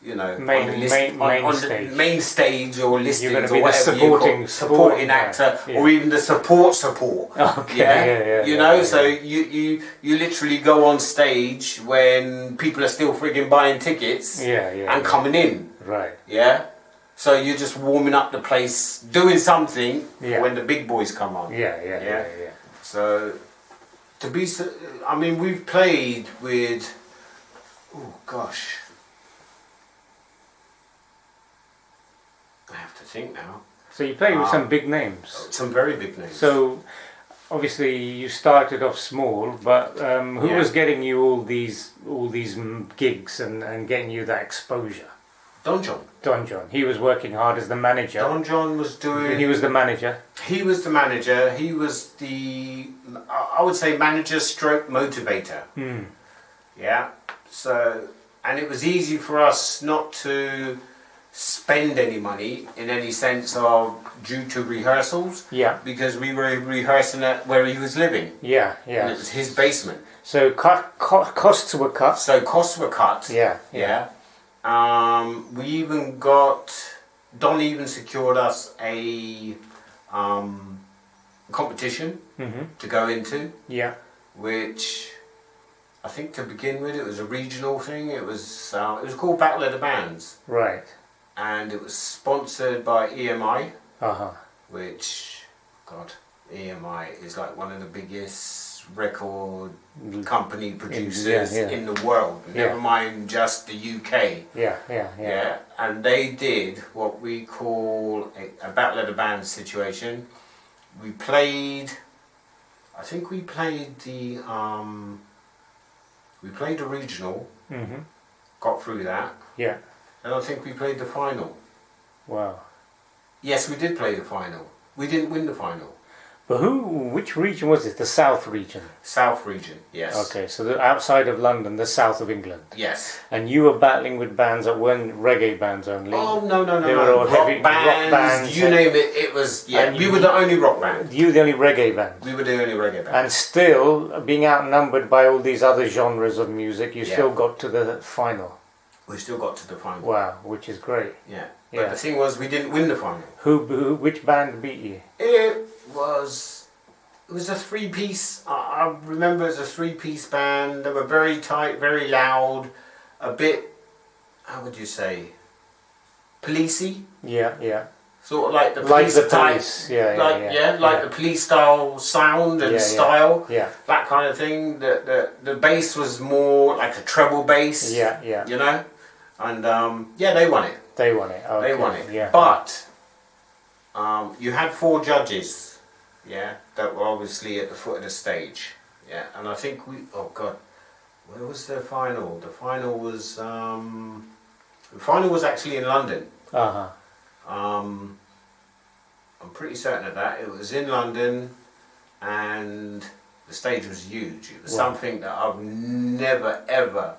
main stage or listings or whatever supporting actor, or even the support. So you literally go on stage when people are still frigging buying tickets and coming in. Yeah. So you're just warming up the place, doing something when the big boys come on. So we've played with, I have to think now. So you play with some big names. Some very big names. So obviously you started off small, but who was getting you all these gigs and getting you that exposure? Don John. Don John. He was working hard as the manager. Don John was doing... He was the manager. He was the manager. He was the, I would say, manager stroke motivator. Yeah. So, and it was easy for us not to spend any money in any sense of due to rehearsals. Yeah. Because we were rehearsing at where he was living. Yeah, yeah. And it was his basement. So costs were cut. So costs were cut. Yeah, yeah. We even got, Don even secured us a competition to go into. Yeah. Which I think to begin with it was a regional thing. It was called Battle of the Bands. Right. And it was sponsored by EMI. Uh-huh. Which, God, EMI is like one of the biggest record company producers in the world. Never mind just the UK. Yeah. And they did what we call a Battle of the Bands situation. We played, I think we played the regional, got through that. Yeah. And I think we played the final. Wow. Yes, we did play the final. We didn't win the final. But which region was it? The South region? South region, yes. Okay, so outside of London, the south of England. Yes. And you were battling with bands that weren't reggae bands only? Oh, no. They were all rock bands, you name it, it was, we were the only rock band. You were the only reggae band? We were the only reggae band. And still, being outnumbered by all these other genres of music, you still got to the final? We still got to the final. Wow, which is great. Yeah. But the thing was, we didn't win the final. Which band beat you? It was a three-piece. I remember it was a three-piece band. They were very tight, very loud, a bit, how would you say, policey. Yeah. Sort of like the police. Like the police, the police style sound and style. Yeah. That kind of thing. The bass was more like a treble bass. Yeah. You know, and they won it. They won it. Okay. They won it. Yeah. But you had 4 judges. Yeah, that were obviously at the foot of the stage. Yeah, and I think where was the final? The final was actually in London. I'm pretty certain of that. It was in London, and the stage was huge. It was something that I've never ever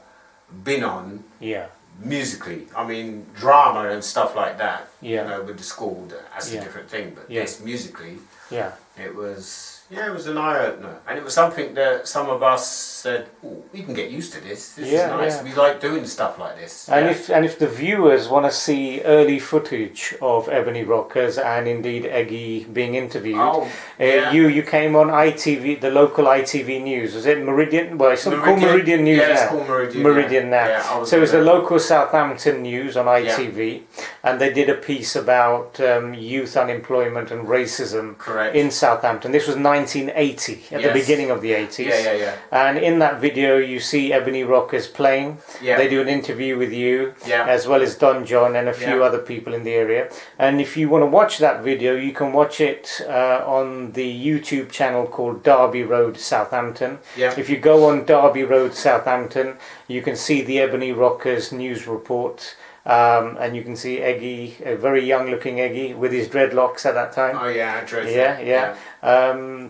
been on. Yeah. Musically, I mean, drama and stuff like that. Yeah. You know, with the school, that's a different thing. But this musically. Yeah. It was an eye-opener. And it was something that some of us said, oh, we can get used to this. This is nice. Yeah. We like doing stuff like this. And if the viewers want to see early footage of Ebony Rockers and indeed Eggie being interviewed, you came on ITV, the local ITV News. Was it Meridian? Well, it's called Meridian News now. Yeah, it's called Meridian. Meridian now. Yeah, so it was the local Southampton News on ITV, and they did a piece about youth unemployment and racism in Southampton. This was 1980, at the beginning of the 80s. Yeah. And in that video, you see Ebony Rockers playing. Yeah. They do an interview with you, as well as Don John and a few other people in the area. And if you want to watch that video, you can watch it on the YouTube channel called Derby Road Southampton. Yeah. If you go on Derby Road Southampton, you can see the Ebony Rockers news report. And you can see Eggie, a very young-looking Eggie, with his dreadlocks at that time. Oh yeah, dreadlocks. Yeah.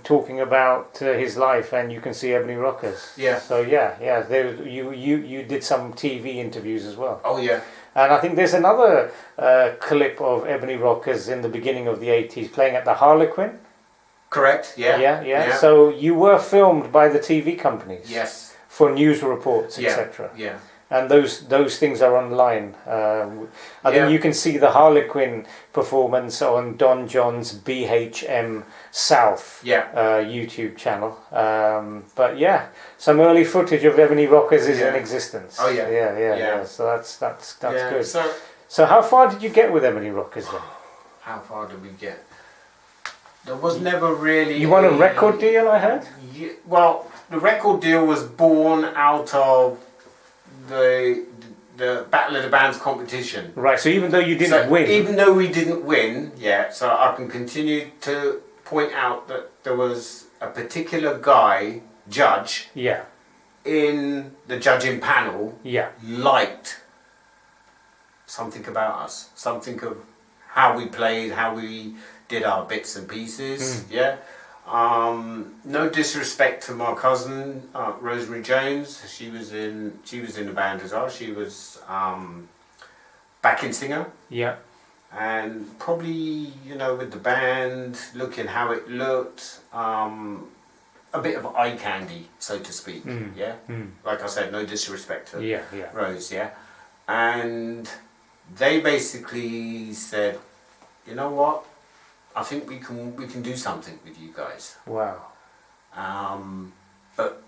Talking about his life, and you can see Ebony Rockers. Yeah. So you did some TV interviews as well. Oh yeah. And I think there's another clip of Ebony Rockers in the beginning of the 80s playing at the Harlequin. Correct. Yeah. So you were filmed by the TV companies. Yes. For news reports, etc. Yeah. And those things are online. I think you can see the Harlequin performance on Don John's BHM South YouTube channel. But some early footage of Ebony Rockers is in existence. Oh yeah. Yeah. So that's good. So how far did you get with Ebony Rockers then? How far did we get? There was never really. You won a record deal, I heard. Well, the record deal was born out of the Battle of the Bands competition. Right, so even though you didn't win. Even though we didn't win, so I can continue to point out that there was a particular guy, judge, Yeah. in the judging panel Yeah. liked something about us, something of how we played, how we did our bits and pieces. Yeah. No disrespect to my cousin Rosemary Jones. She was in the band as well. She was backing singer. Yeah. And probably, you know, with the band, looking how it looked, a bit of eye candy, so to speak. Yeah. Like I said, no disrespect to Yeah. Rose. Yeah. And they basically said, you know what? I think we can do something with you guys. Wow. But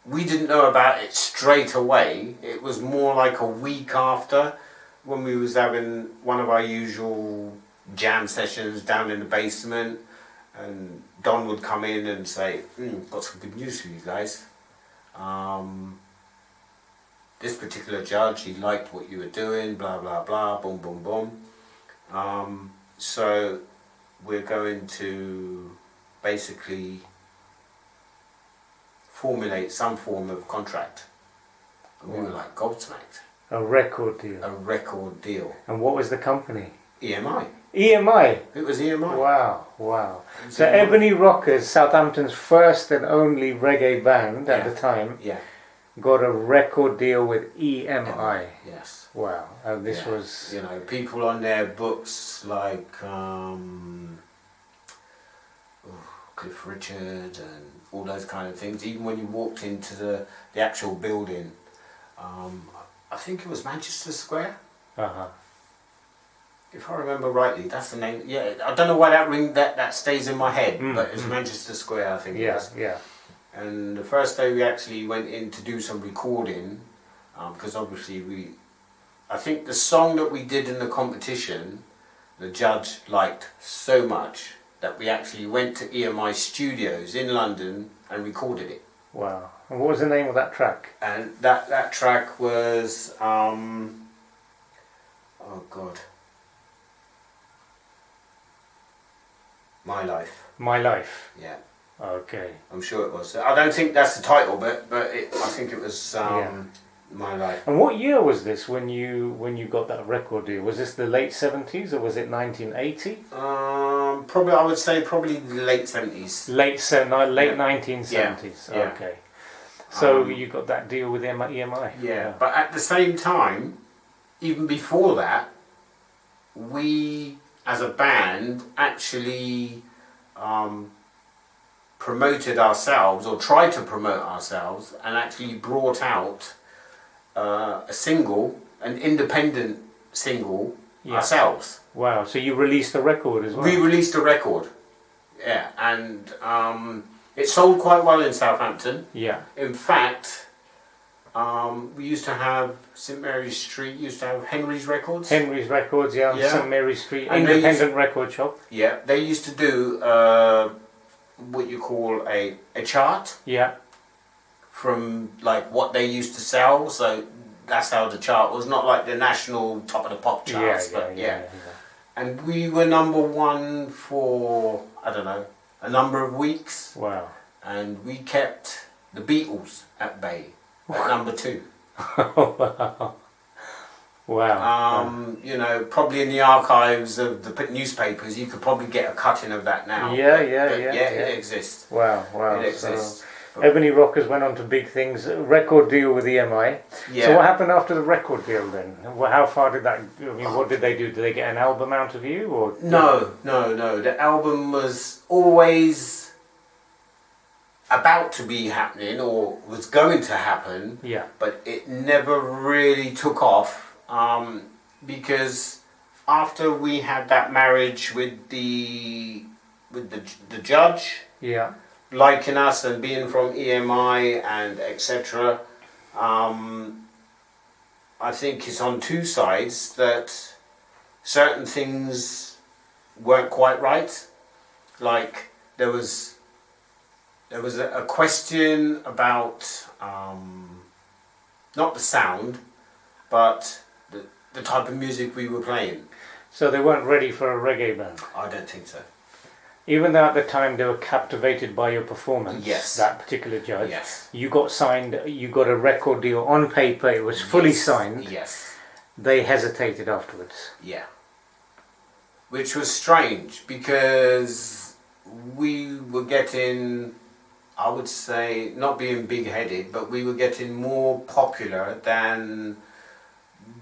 we didn't know about it straight away. It was more like a week after, when we was having one of our usual jam sessions down in the basement, and Don would come in and say, got some good news for you guys. This particular judge, he liked what you were doing, blah blah blah, boom boom boom. So we're going to basically formulate some form of contract. And we were like gobsmacked. A record deal. A record deal. And what was the company? EMI. EMI. It was EMI. Wow. So EMI. Ebony Rockers, Southampton's first and only reggae band at the time, got a record deal with EMI. Yes. Wow. And this was... You know, people on their books like Cliff Richard and all those kind of things. Even when you walked into the actual building, I think it was Manchester Square. If I remember rightly, that's the name. Yeah, I don't know why that stays in my head, but it's Manchester Square, I think it was. Yeah. And the first day we actually went in to do some recording, because obviously I think the song that we did in the competition, the judge liked so much that we actually went to EMI Studios in London and recorded it. Wow. And what was the name of that track? And that track was, oh God, My Life. My Life. Yeah. Okay. I'm sure it was. I don't think that's the title, but I think it was My Life. And what year was this when you got that record deal? Was this the late 70s or was it 1980? Probably, I would say probably the late 70s. Late 1970s. Yeah. Okay. So you got that deal with EMI. Yeah, but at the same time, even before that, we as a band actually promoted ourselves, or tried to promote ourselves, and actually brought out a single, an independent single, ourselves. Wow, so you released a record as well? We released a record, yeah, and it sold quite well in Southampton. Yeah. In fact, we used to have St Mary's Street, used to have Henry's Records. Henry's Records, on St Mary's Street, and independent record shop. Yeah, they used to do what you call a chart. Yeah. From like what they used to sell, so that's how the chart was, not like the national top of the pop charts, yeah. And we were number one for, I don't know, a number of weeks. Wow. And we kept the Beatles at bay at number 2. Wow. You know, probably in the archives of the newspapers, you could probably get a cutting of that now. Yeah, it exists. Wow. It exists. So, Ebony Rockers went on to big things. Record deal with EMI. Yeah. So what happened after the record deal then? How far did that? I mean, what did they do? Did they get an album out of you, or? No. The album was always about to be happening, or was going to happen. Yeah. But it never really took off. Because after we had that marriage with the judge, liking us and being from EMI and etc., I think it's on two sides that certain things weren't quite right. Like there was a question about not the sound, but the type of music we were playing. So they weren't ready for a reggae band? I don't think so. Even though at the time they were captivated by your performance, Yes. that particular judge, Yes. you got signed, you got a record deal on paper, it was fully signed. Yes. They hesitated afterwards. Yeah. Which was strange because we were getting, I would say, not being big-headed, but we were getting more popular than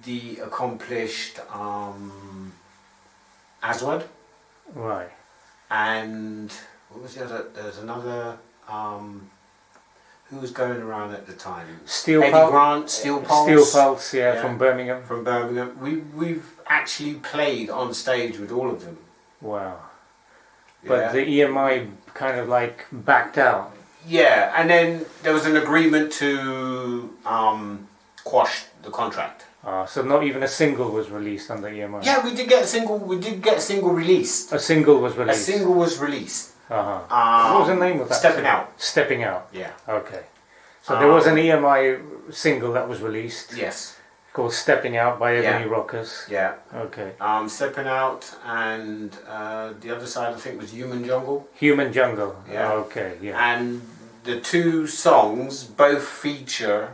the accomplished Aswad. Right. And what was the other? There's another. Who was going around at the time? Steel Eddie Pulse. Grant, Steel Pulse. Steel Pulse, Yeah. from Birmingham. From Birmingham. We've actually played on stage with all of them. Wow. Yeah. But the EMI kind of like backed out. Yeah, and then there was an agreement to quash the contract. So not even a single was released under EMI. Yeah, we did get a single. We did get a single released. A single was released. A single was released. Uh-huh. What was the name of that? Stepping Out. Stepping Out. Yeah. Okay. So there was an EMI single that was released Yes. called Stepping Out by Ebony Rockers. Yeah. Okay. Stepping Out, and the other side I think was Human Jungle. Human Jungle. Yeah. Okay, yeah. And the two songs both feature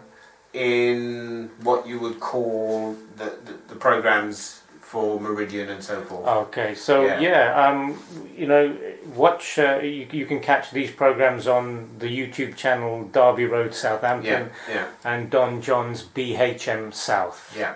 in what you would call the programs for Meridian and so forth. Okay, so watch. You can catch these programs on the YouTube channel Derby Road Southampton and Don John's BHM South. Yeah.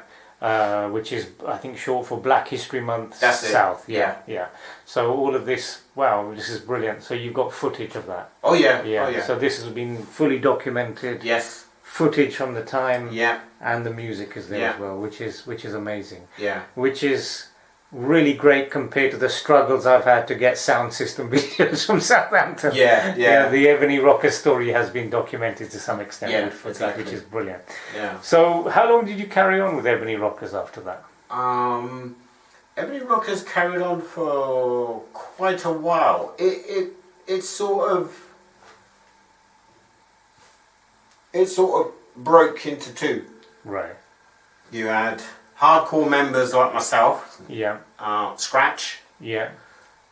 Which is, I think, short for Black History Month. That's it. South. Yeah. So all of this, wow, this is brilliant. So you've got footage of that. Oh yeah. Yeah. Oh, yeah. So this has been fully documented. Yes. Footage from the time. Yeah. And the music is there as well, which is amazing. Yeah. Which is really great compared to the struggles I've had to get sound system videos from Southampton. Yeah. The Ebony Rockers story has been documented to some extent with footage, exactly. which is brilliant. Yeah. So how long did you carry on with Ebony Rockers after that? Ebony Rockers carried on for quite a while. It sort of broke into two. Right. You had hardcore members like myself. Yeah. Scratch. Yeah.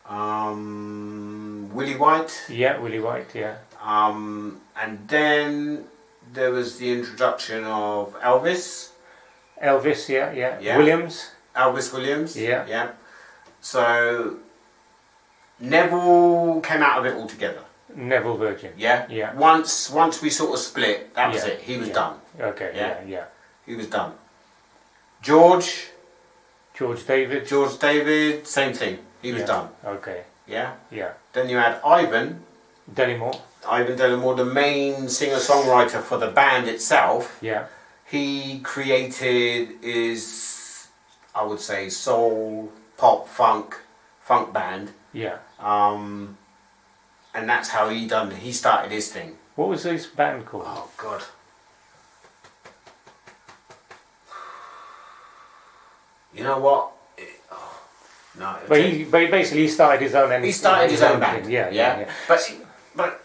Willie White. Yeah, Willie White, yeah. And then there was the introduction of Elvis. Elvis, yeah. Williams. Elvis Williams. Yeah. Yeah. So Neville came out of it altogether. Neville Virgin. Yeah. Yeah. Once we sort of split, that was it. He was done. Okay. Yeah. He was done. George David. Same thing. He was done. Okay. Yeah. Yeah. Then you had Ivan Delamore, the main singer-songwriter for the band itself. Yeah. He created his, I would say, soul, pop, funk band. Yeah. And that's how he started his thing. What was his band called? Oh God. You know what? But he basically started his own. He started his own band. Yeah. But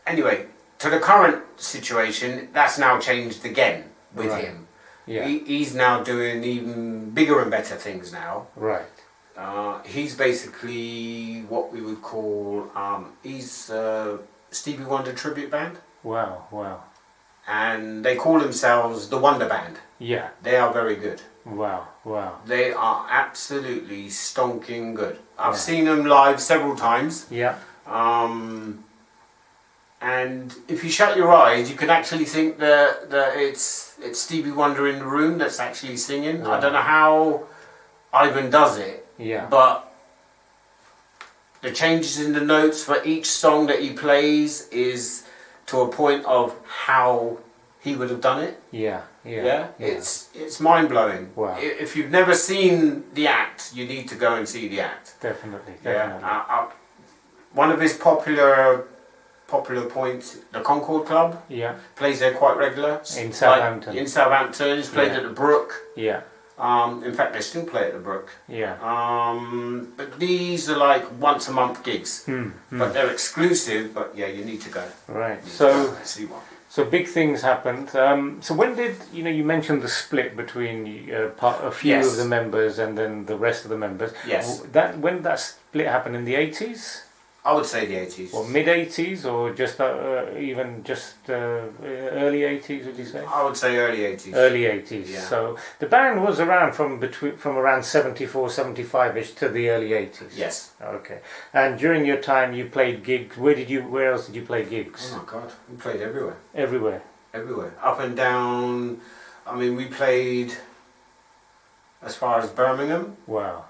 anyway, to the current situation, that's now changed again with him. Yeah. He's now doing even bigger and better things now. Right. He's basically what we would call he's Stevie Wonder tribute band. Wow. And they call themselves the Wonder Band. Yeah. They are very good. Wow. They are absolutely stonking good. I've seen them live several times. Yeah. And if you shut your eyes, you can actually think that it's Stevie Wonder in the room that's actually singing. Wow. I don't know how Ivan does it. Yeah. But the changes in the notes for each song that he plays is to a point of how he would have done it. Yeah. It's mind blowing. Wow. If you've never seen the act, you need to go and see the act. Definitely. Yeah. One of his popular points, the Concord Club. Yeah. Plays there quite regular. In Southampton. In Southampton, he's played at the Brook. Yeah. In fact, they still play at the Brook. Yeah. But these are like once a month gigs. But they're exclusive. But yeah, you need to go. Right. See one. So big things happened. So when did you mentioned the split between a few of the members and then the rest of the members? Yes. When did that split happen in the 80s? I would say the 80s. Well, mid 80s or just even just early 80s? Would you say? I would say early 80s. Early 80s. Yeah. So the band was around from around 74, 75ish to the early 80s. Yes. Okay. And during your time, you played gigs. Where else did you play gigs? Oh my God, we played everywhere. Everywhere. Everywhere, up and down. I mean, we played as far as Birmingham. Wow.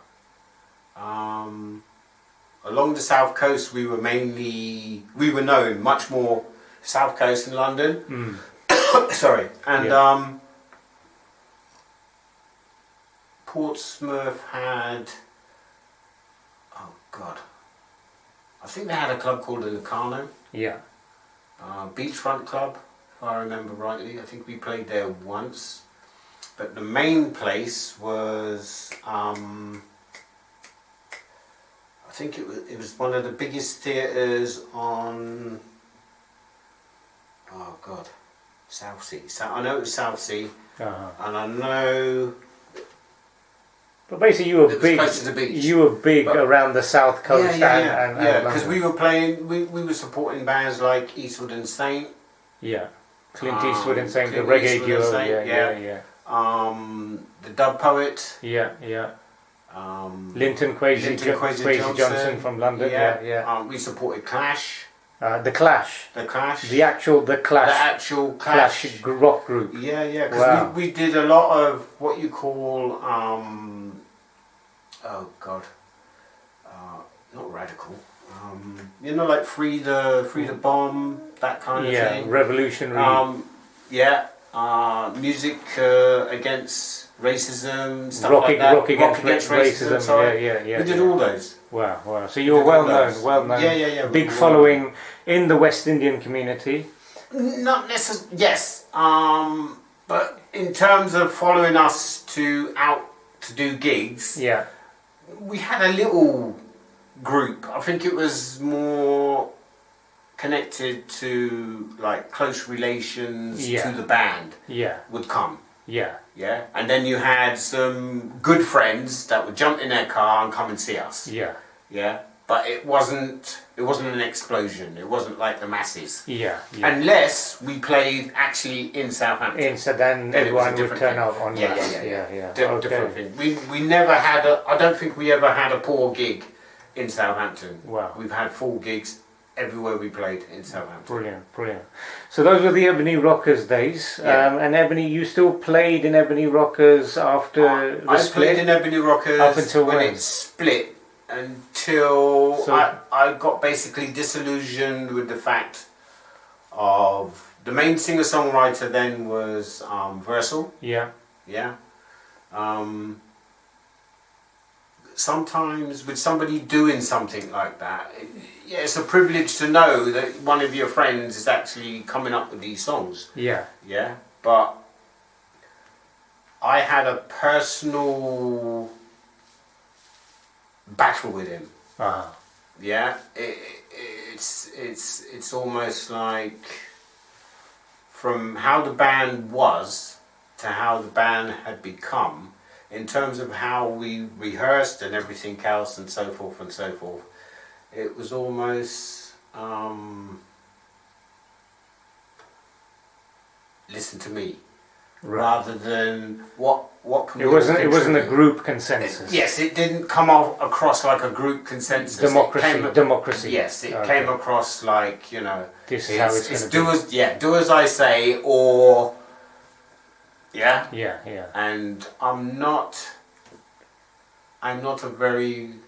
Along the south coast, we were known much more south coast in London. Sorry, and Portsmouth had, oh God, I think they had a club called the Locarno. Yeah. Beachfront Club, if I remember rightly. I think we played there once. But the main place was, I think it was one of the biggest theatres on, oh God, Southsea. I know it was Southsea, and I know. But basically, you were big. Close to the beach. You were big around the south coast. Yeah. Because we were playing, we were supporting bands like Eastwood and Saint. Yeah, Clint Eastwood and Saint, the reggae duo. Yeah. The Dub Poet. Yeah. Linton Kwesi Johnson from London. Yeah. We supported Clash. The Clash. The actual Clash. Clash rock group. Yeah. Because we did a lot of what you call oh God, not radical. Like free the bomb, that kind of thing. Yeah, revolutionary. Music against racism, stuff rock like that. Rock against racism. Sorry. Yeah. We did all those. Wow. So you were well known. Yeah. Big following in the West Indian community. Not necessarily. Yes. But in terms of following us to do gigs. Yeah. We had a little group. I think it was more connected to like close relations to the band. Yeah. Would come. Yeah. And then you had some good friends that would jump in their car and come and see us. Yeah. But it wasn't an explosion. It wasn't like the masses. Yeah. Unless we played actually in Southampton. Then everyone would turn up on that. Yeah. Different thing. We never had I don't think we ever had a poor gig in Southampton. Wow. We've had full gigs everywhere we played in Southampton. Brilliant. So those were the Ebony Rockers days. And Ebony, you still played in Ebony Rockers after the split? I played in Ebony Rockers up until when it split, until I got basically disillusioned with the fact of the main singer-songwriter then was Versal. Yeah. Sometimes with somebody doing something like that, it's a privilege to know that one of your friends is actually coming up with these songs. Yeah. But I had a personal battle with him. Yeah. It's almost like from how the band was to how the band had become. In terms of how we rehearsed and everything else and so forth, it was almost listen to me, rather than what can we. It wasn't a group consensus. Yes, it didn't come across like a group consensus. Democracy. Yes, it came across like this is how it's going to be. Do as I say, or. Yeah. And I'm not a very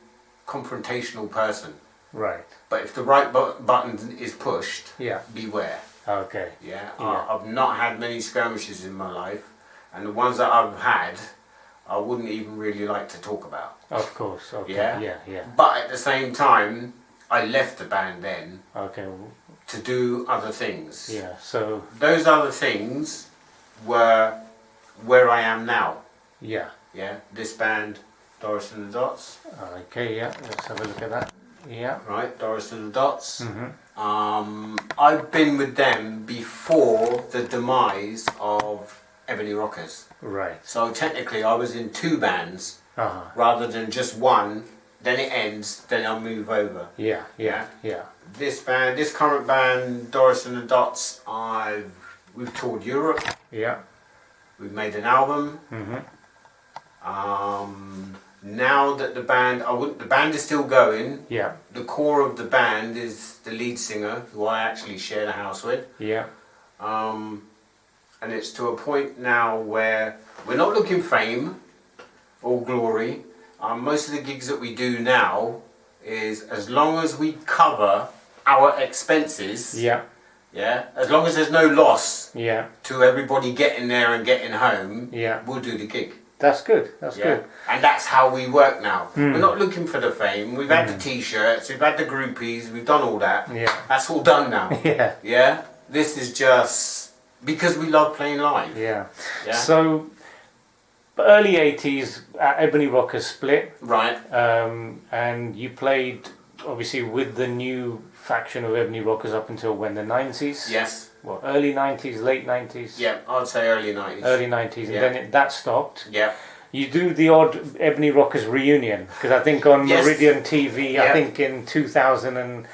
confrontational person. Right. But if the right button is pushed, beware. Okay. Yeah. I've not had many skirmishes in my life, and the ones that I've had, I wouldn't even really like to talk about. Of course. Okay. Yeah. But at the same time, I left the band then. Okay. To do other things. Yeah. So those other things were where I am now. Yeah. This band, Doris and the Dots. Okay. Yeah. Let's have a look at that. Yeah. Right, Doris and the Dots. Mm-hmm. I've been with them before the demise of Ebony Rockers. Right. So technically, I was in two bands rather than just one then it ends, then I'll move over. Yeah, yeah, yeah. This band, this current band, Doris and the Dots, we've toured Europe. Yeah. We've made an album. Now that the band is still going. Yeah. The core of the band is the lead singer, who I actually share the house with. Yeah. And it's to a point now where we're not looking fame or glory. Most of the gigs that we do now is as long as we cover our expenses. Yeah. Yeah. As long as there's no loss. Yeah. To everybody getting there and getting home. Yeah. We'll do the gig. That's good. That's good. And that's how we work now. We're not looking for the fame. We've had the t-shirts, we've had the groupies, we've done all that. Yeah. That's all done now. Yeah. Yeah. This is just because we love playing live. Yeah. Yeah. So, early 80s, Ebony Rockers split. Right. And you played, obviously, with the new faction of Ebony Rockers up until when? The 90s? Yes. Well, early 90s, late 90s? Yeah, I'd say early 90s. Early 90s, Yeah. and then that stopped. Yeah. You do the odd Ebony Rockers reunion, because I think on Yes. Meridian TV, Yeah. I think in 2000 and,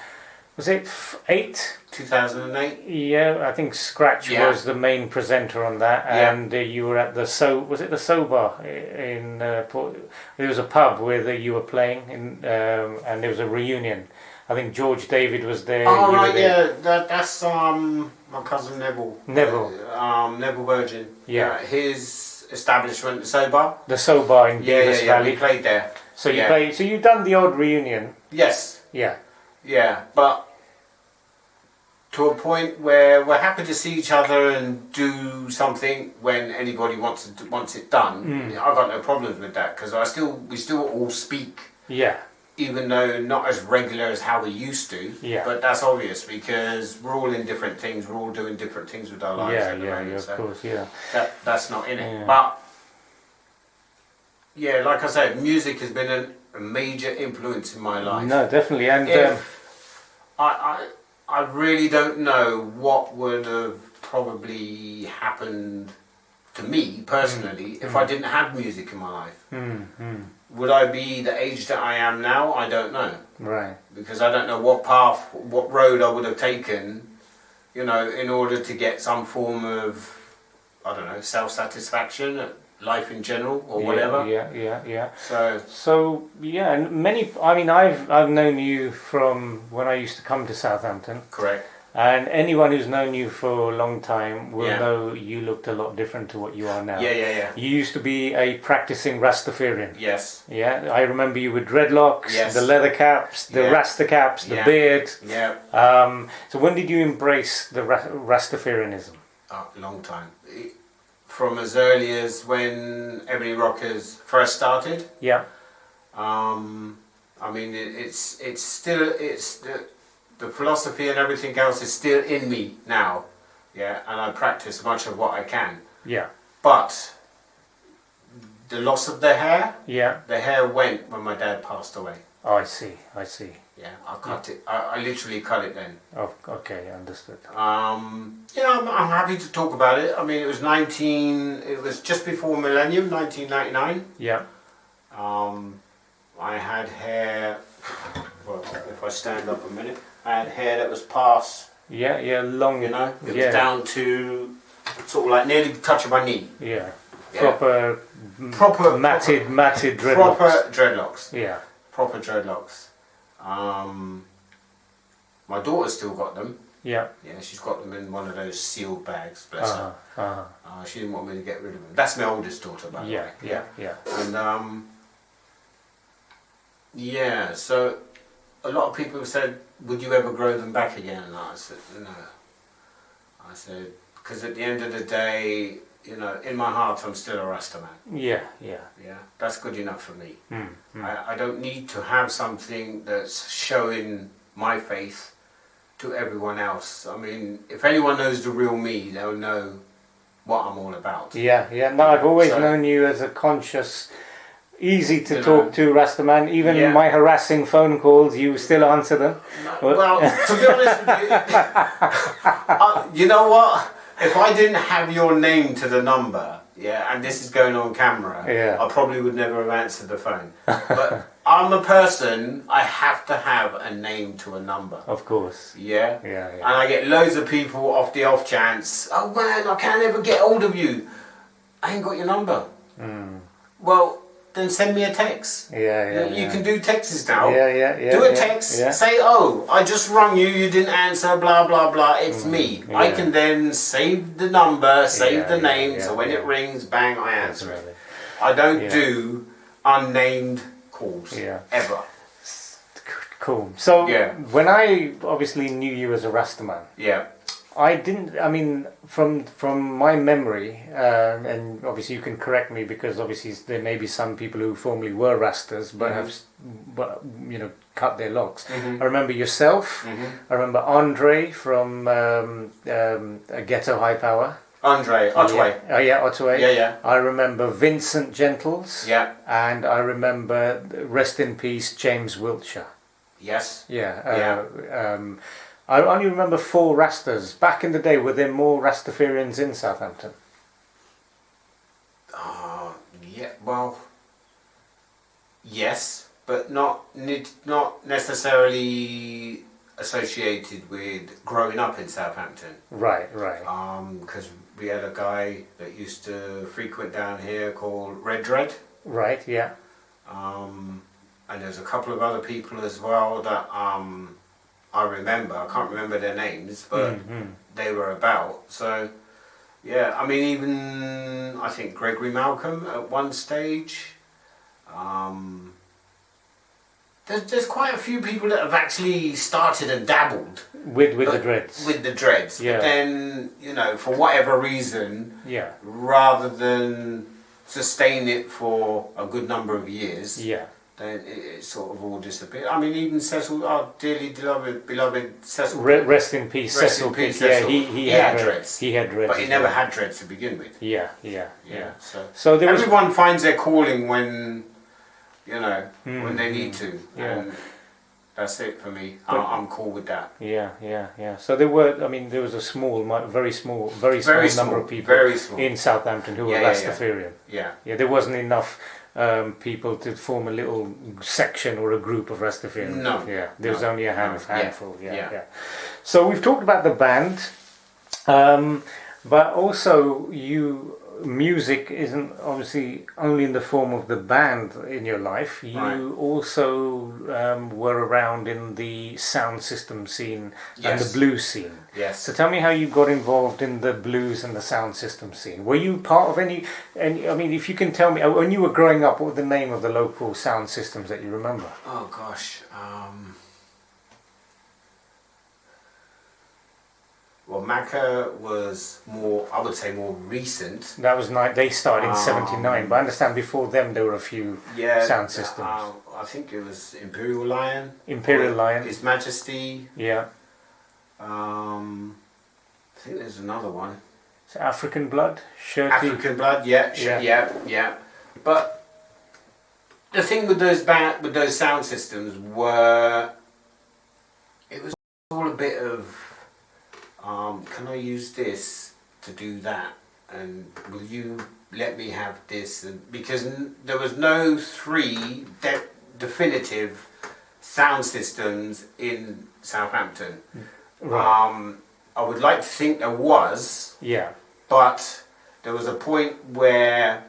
was it 8? 2008. Yeah, I think Scratch Yeah. was the main presenter on that, Yeah. and you were at the was it the Sober in Port? There was a pub where you were playing, and there was a reunion. I think George David was there. Oh you right, were there. yeah. That's my cousin Neville. Neville. Neville Virgin. Yeah. His establishment, Sober. The Sober in Yeah, Beavis yeah. Valley. We played there. So you Yeah. played. So you've done the odd reunion. Yes. Yeah. Yeah, but to a point where we're happy to see each other and do something when anybody wants it done. I've got no problems with that because we still all speak, Yeah. even though not as regular as how we used to. Yeah. But that's obvious because we're all in different things. We're all doing different things with our lives. Yeah. at the Yeah. moment, Yeah. so Of course. Yeah. that's not in it. Yeah. But yeah, like I said, music has been a major influence in my life. No, definitely, and I really don't know what would have probably happened to me personally if I didn't have music in my life. Would I be the age that I am now? I don't know. Right. Because I don't know what path, what road I would have taken, in order to get some form of, I don't know, self-satisfaction, life in general, or whatever. Yeah. So yeah, and I've known you from when I used to come to Southampton, correct. and anyone who's known you for a long time will Yeah. know you looked a lot different to what you are now. Yeah. You used to be a practicing Rastafarian. Yes. Yeah, I remember you with dreadlocks, Yes. the leather caps, the Yeah. Rasta caps, the Yeah. beard. Yeah. So when did you embrace the Rastafarianism? A long time. From as early as when Ebony Rockers first started. Yeah. It's still the philosophy and everything else is still in me now. Yeah, and I practice much of what I can. Yeah. But the loss of the Yeah. hair went when my dad passed away. Oh, I see. Yeah, I cut it. I literally cut it then. Oh, okay, understood. I'm happy to talk about it. I mean, it was just before millennium, 1999. Yeah. I had hair, well, if I stand up a minute, I had hair that was past, Yeah, long. it was yeah. down to sort of like nearly touching my knee. Yeah. Yeah. Proper matted dreadlocks. Proper dreadlocks. Yeah. Proper dreadlocks. My daughter's still got them. Yeah. Yeah, she's got them in one of those sealed bags, bless her. Uh-huh. She didn't want me to get rid of them. That's my oldest daughter, by the way. Yeah. And so a lot of people have said, would you ever grow them back again? And I said, no. I said, because at the end of the day, in my heart, I'm still a Rasta man. Yeah. Yeah, that's good enough for me. Mm. I don't need to have something that's showing my faith to everyone else. I mean, if anyone knows the real me, they'll know what I'm all about. Yeah. No, I've always known you as a conscious, easy to talk to Rastaman. Even my harassing phone calls, you still answer them. Well, to be honest with you, you know what? If I didn't have your name to the number, yeah, and this is going on camera, Yeah. I probably would never have answered the phone. But I'm a person, I have to have a name to a number. Of course. Yeah? Yeah, And yeah. I get loads of people off the off chance, oh man, I can't ever get hold of you. I ain't got your number. Well, then send me a text. Yeah, You can do texts now. Yeah. Do a text, say, oh, I just rung you, you didn't answer, blah, blah, blah, it's me. Yeah. I can then save the number, save the name, yeah, so when yeah. it rings, bang, I answer Definitely. it. I don't Yeah. do unnamed calls, ever. Cool. So Yeah. when I obviously knew you as a Rastaman, Yeah. I didn't. I mean, from my memory, and obviously you can correct me because obviously there may be some people who formerly were Rastas but have, but you know, cut their locks. I remember yourself. I remember Andre from Ghetto High Power. Andre, Otway. Yeah. Oh yeah, Otway. Yeah. I remember Vincent Gentles. Yeah. And I remember, rest in peace, James Wiltshire. Yes. Yeah. I only remember 4 Rastas. Back in the day, were there more Rastafarians in Southampton? Yeah, well, yes, but not necessarily associated with growing up in Southampton. Right. Because we had a guy that used to frequent down here called Red Dread. Right, yeah. And there's a couple of other people as well that I remember. I can't remember their names, but they were about. So, yeah, I mean, even I think Gregory Malcolm at one stage. There's quite a few people that have actually started and dabbled With the dreads. with the dreads. Yeah. But then, you know, for whatever reason, Yeah. rather than sustain it for a good number of years, Yeah. then it sort of all disappeared. I mean, even Cecil, our dearly beloved Cecil. Rest in peace, Rest Cecil in peace, Pitt. Yeah, Cecil. he had had dreads. He had dreads. But he as never well. had dreads to begin with. Yeah. So So there was. everyone finds their calling when, you know, when they need to. Yeah. And that's it for me. But- I'm cool with that. Yeah. So there were. I mean, there was a very small number of people Very small. in Southampton who were Yeah. Rastafarian. Yeah. Yeah, there wasn't enough people to form a little section or a group of Rastafarians. No. Yeah, there was only a handful. Yeah. Yeah. So we've talked about the band, but also music isn't obviously only in the form of the band in your life. You also were around in the sound system scene and the Yes. blues scene. Yes. So tell me how you got involved in the blues and the sound system scene. Were you part of any? I mean, if you can tell me, when you were growing up, what were the name of the local sound systems that you remember? Oh gosh. Well, Macca was more, I would say, more recent. That was they started in '79, but I understand before them there were a few sound systems. I think it was Imperial Lion. Imperial Lion. His Majesty. Yeah. I think there's another one. So African Blood, Shirty. African Blood, yeah. But the thing with those sound systems were, it was all a bit of, can I use this to do that? And will you let me have this? And because there was no 3 definitive sound systems in Southampton. Right. I would like to think there was. Yeah. But there was a point where,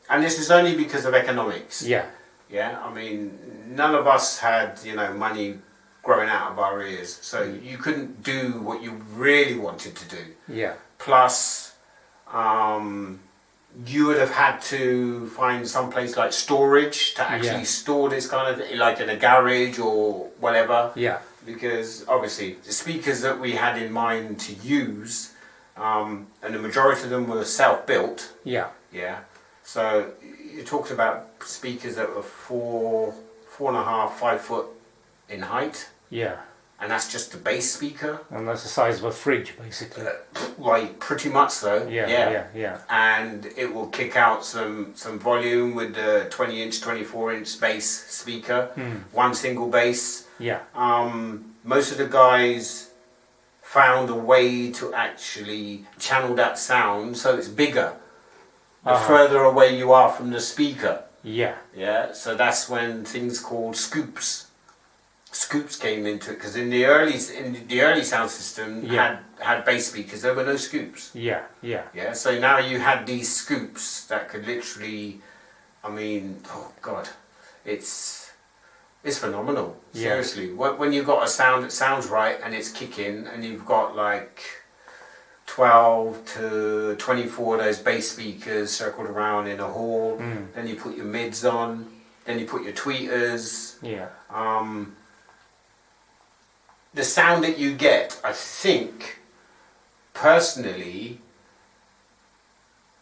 and this is only because of economics. Yeah. Yeah, I mean, none of us had, money growing out of our ears, so you couldn't do what you really wanted to do. Yeah. Plus, you would have had to find some place like storage to actually store this kind of, like in a garage or whatever. Yeah. Because obviously the speakers that we had in mind to use, and the majority of them were self-built. Yeah. Yeah. So you talked about speakers that were 4.5, 5 foot in height. Yeah. And that's just the bass speaker. And that's the size of a fridge, basically. Like pretty much so. Yeah. And it will kick out some volume with the 20-inch, 24-inch bass speaker. One single bass. Yeah. Most of the guys found a way to actually channel that sound so it's bigger. the further away you are from the speaker. Yeah. Yeah, so that's when things called scoops came into it, because in the early sound system had bass speakers. There were no scoops. Yeah, yeah. Yeah, so now you had these scoops that could literally, I mean, oh God, it's phenomenal. Seriously, when you've got a sound that sounds right and it's kicking, and you've got like 12 to 24 of those bass speakers circled around in a hall. Then you put your mids on, then you put your tweeters. Yeah. The sound that you get, I think, personally,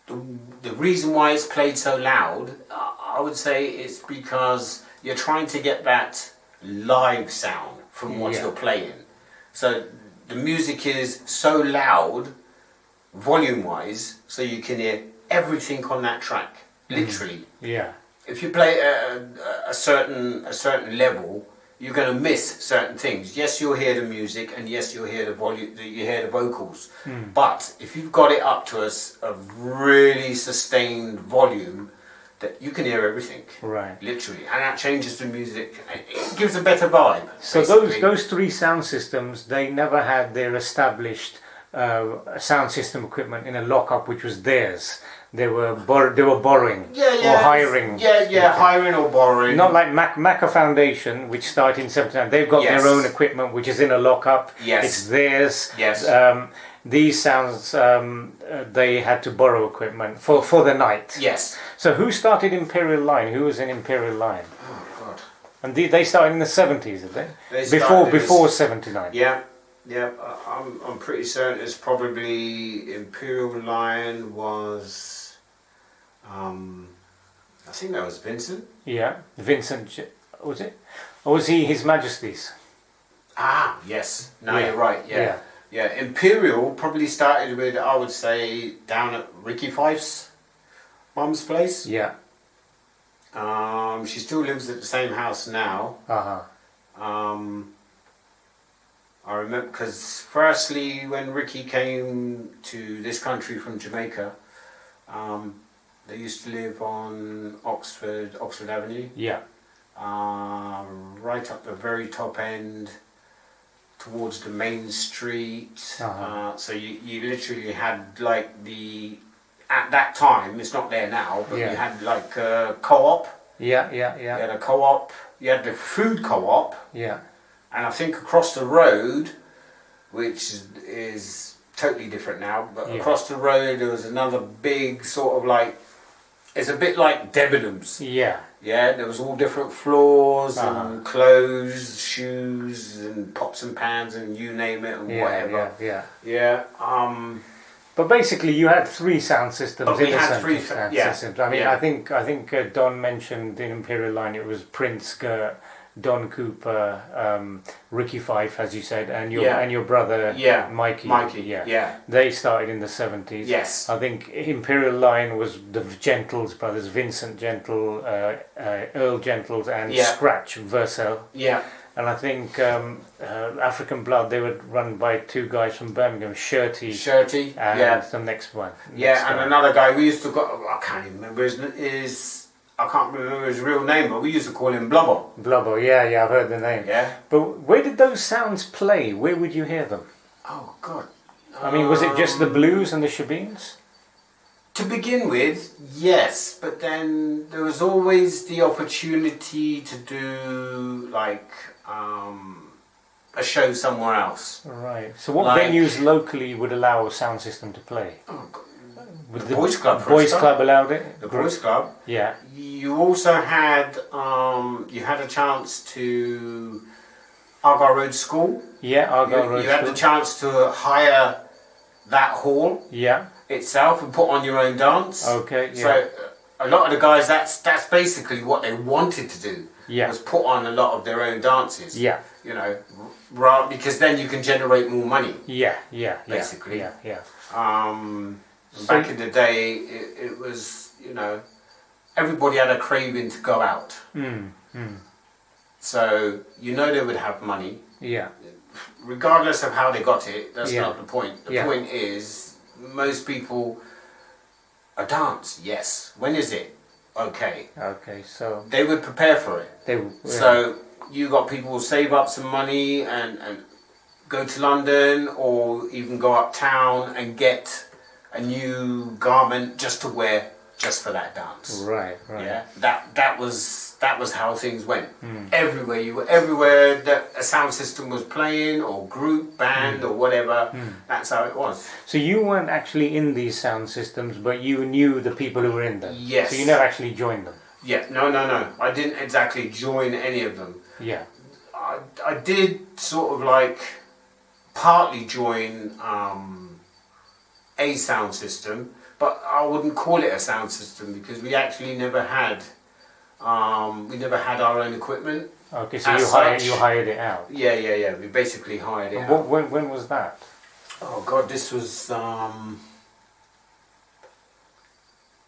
the reason why it's played so loud, I would say it's because you're trying to get that live sound from what you're playing. So the music is so loud, volume-wise, so you can hear everything on that track, literally. Yeah. If you play a certain level, you're going to miss certain things. Yes, you'll hear the music, and yes, you'll hear the volume. You hear the vocals. But if you've got it up to a really sustained volume, that you can hear everything. Right. Literally, and that changes the music. It gives a better vibe. So those three sound systems, they never had their established sound system equipment in a lockup, which was theirs. They were borrowing or hiring. Hiring or borrowing. Not like Macca Foundation, which started in 79. They've got their own equipment, which is in a lockup. Yes. It's theirs. Yes. These sounds, they had to borrow equipment for the night. Yes. So who started Imperial Line? Who was in Imperial Line? Oh, God. And they started in the 70s, did they? Before 79. Yeah. Yeah, I'm pretty certain it's probably Imperial Line was, I think that was Vincent. Yeah, Vincent, was it? Or was he His Majesty's? Ah, yes. No, you're right. Yeah. Imperial probably started with, I would say, down at Ricky Fife's mum's place. Yeah. She still lives at the same house now. I remember, because firstly, when Ricky came to this country from Jamaica, they used to live on Oxford Avenue. Yeah. Right up the very top end, towards the main street. So you literally had like at that time, it's not there now, but you had like a co-op. Yeah. You had a co-op. You had the food co-op. Yeah. And I think across the road, which is totally different now, but across the road there was another big sort of like, it's a bit like Debenhams. Yeah. Yeah, there was all different floors and clothes, shoes and pots and pans and you name it and whatever. Yeah. But basically you had three sound systems in the sound systems. I mean, I think Don mentioned in Imperial Line it was Prince, Gert, Don Cooper, Ricky Fife, as you said, and your brother Mikey. They started in the 70s. Yes. I think Imperial Line was the Gentles brothers, Vincent Gentle, Earl Gentles, and Scratch Vercel. Yeah. And I think African Blood, they were run by two guys from Birmingham, Shirty, and the next one. And another guy we used to I can't even remember I can't remember his real name, but we used to call him Blubber. Blubber, yeah, I've heard the name. Yeah. But where did those sounds play? Where would you hear them? Oh, God. I mean, was it just the blues and the Shebeens? To begin with, yes, but then there was always the opportunity to do, like, a show somewhere else. Right. So what venues locally would allow a sound system to play? Oh, God. The Boys Club. Boys Club allowed it. The Boys Club. Yeah. You also had a chance to Argyle Road School. Yeah, Argyle Road School. You had the chance to hire that hall. Yeah. Itself and put on your own dance. Okay. Yeah. So a lot of the guys, that's basically what they wanted to do. Yeah. Was put on a lot of their own dances. Yeah. You know, because then you can generate more money. Yeah. Basically. Yeah. Back in the day, it was, you know, everybody had a craving to go out. So, you know, they would have money. Yeah. Regardless of how they got it, that's not the point. The point is, most people A dance, yes. When is it? Okay. Okay, so They would prepare for it. So you got people who save up some money and go to London or even go uptown and get a new garment just to wear just for that dance. Right. Yeah. That was how things went. Everywhere that a sound system was playing or group, band or whatever, that's how it was. So you weren't actually in these sound systems, but you knew the people who were in them? Yes. So you never actually joined them? Yeah, no. I didn't exactly join any of them. Yeah. I did sort of like partly join a sound system, but I wouldn't call it a sound system because we actually never had our own equipment. Okay, so you hired it out? Yeah. We basically hired it out. When was that? Oh God, this was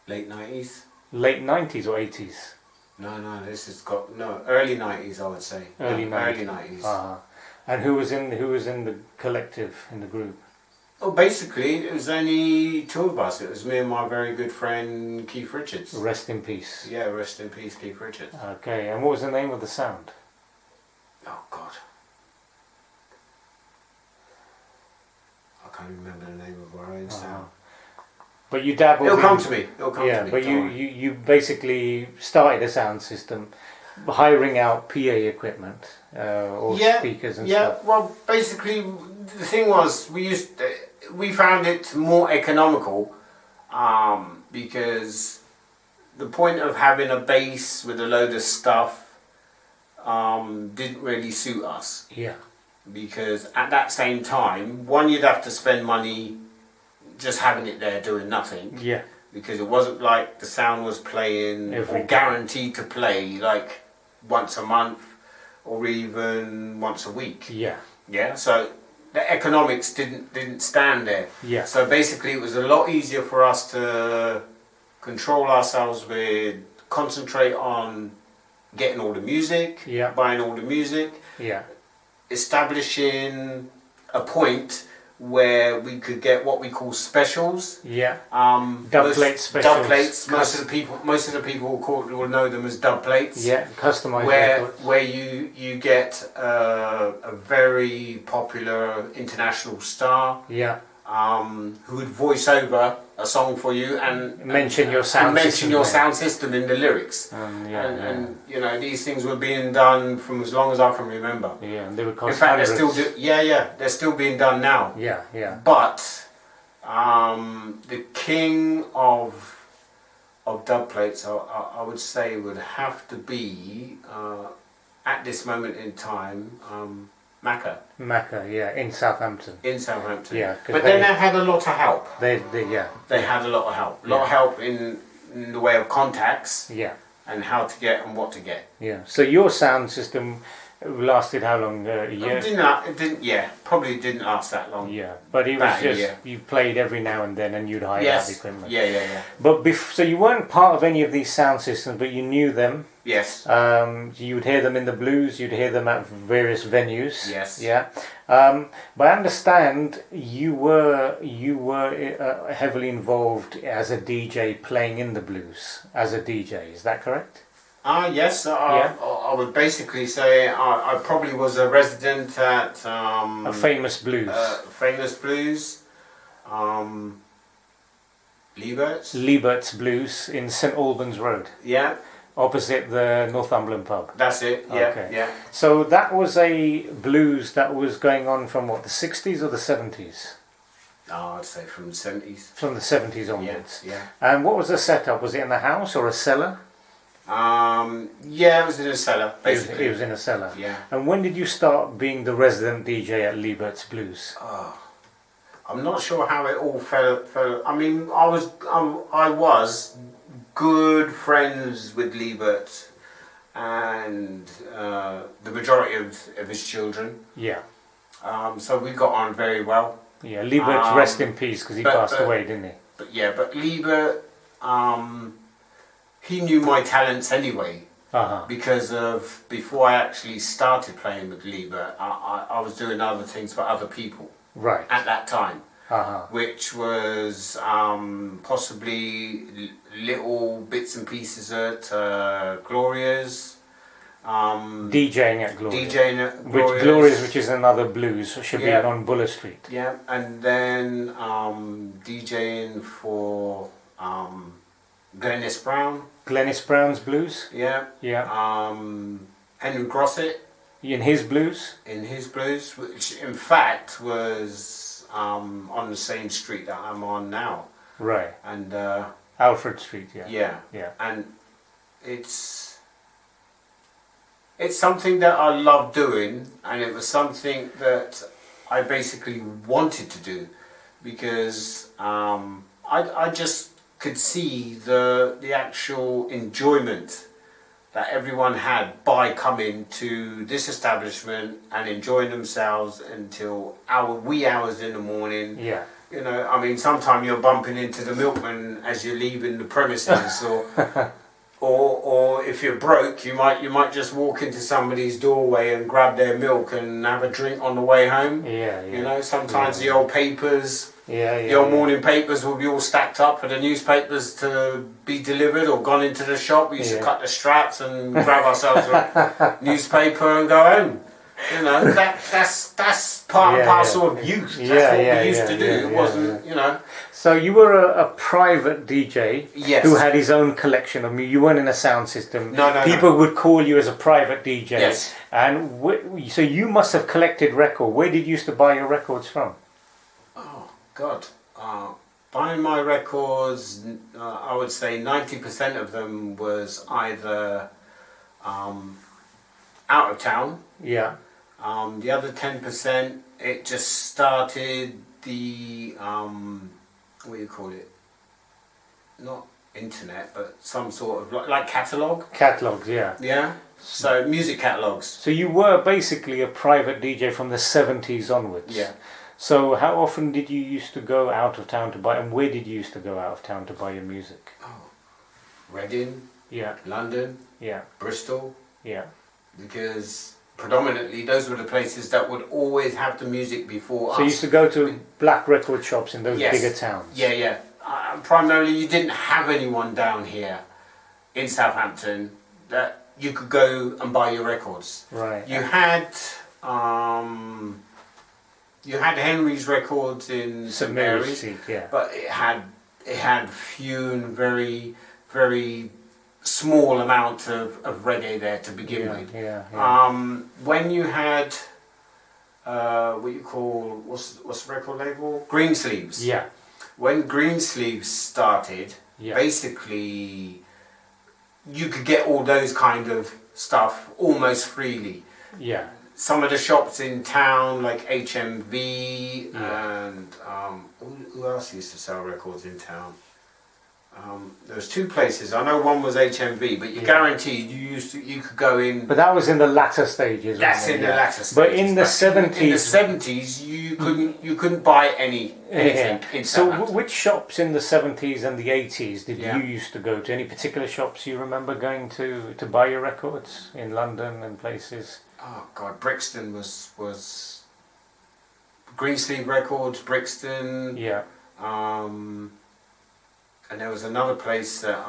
late 90s. Late 90s or 80s? No, early 90s I would say. Early 90s. 90s. And who was in the collective, in the group? Well, basically it was only two of us. It was me and my very good friend Keith Richards. Rest in peace. Yeah, rest in peace, Keith Richards. Okay, and what was the name of the sound? Oh God, I can't remember the name of our own sound. But you dabbled. It'll come to me. But you basically started a sound system, hiring out PA equipment or speakers and stuff. Yeah, well, basically the thing was we found it more economical because the point of having a bass with a load of stuff didn't really suit us. Yeah. Because at that same time, one, you'd have to spend money just having it there doing nothing. Yeah. Because it wasn't like the sound was playing or guaranteed to play like once a month or even once a week. Yeah. Yeah. So the economics didn't stand there. Yeah. So basically it was a lot easier for us to control ourselves with concentrate on getting all the music, buying all the music, establishing a point where we could get what we call specials. Yeah. Dub plates specials. Dub plates. Most of the people will know them as dub plates. Yeah, customized where you get a very popular international star. Yeah. Who would voice over a song for you and mention your sound system in the lyrics. And you know, these things were being done from as long as I can remember. Yeah, and they would cost in fact, hundreds. they're still being done now. Yeah. But the king of dub plates, I would say, would have to be at this moment in time. Macca, in Southampton. Yeah, but then they had a lot of help. They had a lot of help. A lot of help in the way of contacts. Yeah. And how to get and what to get. Yeah. So your sound system lasted how long? A year? Probably didn't last that long. Yeah, but it was just you played every now and then, and you'd hire out the equipment. Yeah. But so you weren't part of any of these sound systems, but you knew them. Yes. You'd hear them in the blues. You'd hear them at various venues. Yes. Yeah. But I understand you were heavily involved as a DJ, playing in the blues as a DJ. Is that correct? Yes. I would basically say I probably was a resident at a famous blues. Liebert's Blues in St Albans Road. Yeah. Opposite the Northumberland pub. That's it. Yeah. Okay. Yeah. So that was a blues that was going on from what, the 60s or the 70s? I'd say from the 70s. From the 70s onwards. Yeah. And what was the setup? Was it in the house or a cellar? Yeah, it was in a cellar, basically. It was in a cellar. Yeah. And when did you start being the resident DJ at Liebert's Blues? I'm not sure how it all fell. I mean, I was good friends with Liebert and the majority of his children. Yeah. So we got on very well. Yeah, Liebert, rest in peace, because he passed away, didn't he? But Liebert, he knew my talents anyway. Because of before I actually started playing with Liebert, I was doing other things for other people. Right. At that time. which was possibly little bits and pieces at Gloria's. DJing at Gloria's. DJing at Gloria's. Gloria's, which is another blues, Shebeen on Buller Street. Yeah, and then DJing for Glennis Brown. Glennis Brown's blues. Yeah. Yeah. Henry Grosset. In his blues. In his blues, which in fact was on the same street that I'm on now. Right. And Alfred Street. Yeah. Yeah. Yeah. And it's something that I love doing, and it was something that I basically wanted to do because I just could see the actual enjoyment that everyone had by coming to this establishment and enjoying themselves until wee hours in the morning. Yeah. You know, I mean, sometimes you're bumping into the milkman as you're leaving the premises, or if you're broke, you might just walk into somebody's doorway and grab their milk and have a drink on the way home. Yeah, yeah. You know, sometimes the old papers, the old morning papers will be all stacked up for the newspapers to be delivered or gone into the shop. We used to cut the straps and grab ourselves a newspaper and go home. You know, that's part and parcel of youth. That's what we used to do. It wasn't, you know. So you were a private DJ who had his own collection of music. You weren't in a sound system. No. People would call you as a private DJ. Yes. And so you must have collected records. Where did you used to buy your records from? Oh, God. Buying my records, I would say 90% of them was either out of town. Yeah. The other 10%, it just started the, what do you call it? Not internet, but some sort of, like catalogue. Catalogues, yeah. Yeah, so music catalogues. So you were basically a private DJ from the 70s onwards. Yeah. So how often did you used to go out of town to buy, and where did you used to go out of town to buy your music? Oh, Reading. Yeah. London. Yeah. Bristol. Yeah. Because predominantly those were the places that would always have the music before us. So you used to go to black record shops in those bigger towns? Yeah. Primarily you didn't have anyone down here in Southampton that you could go and buy your records. Right. You had Henry's Records in St Mary's, but it had few and very, very small amount of reggae there to begin with. When you had what you call what's the record label? Greensleeves. Yeah. When Greensleeves started, basically you could get all those kind of stuff almost freely. Yeah. Some of the shops in town, like HMV, and who else used to sell records in town? There was two places. I know one was HMV, but you're guaranteed you could go in. But that was in the latter stages. That's in the latter stages. But in the 70s, in the 70s, you couldn't buy anything. In so which shops in the 70s and the 80s did you used to go to? Any particular shops you remember going to buy your records in London and places? Oh God, Brixton was Greensleeve Records, Brixton. Yeah. And there was another place that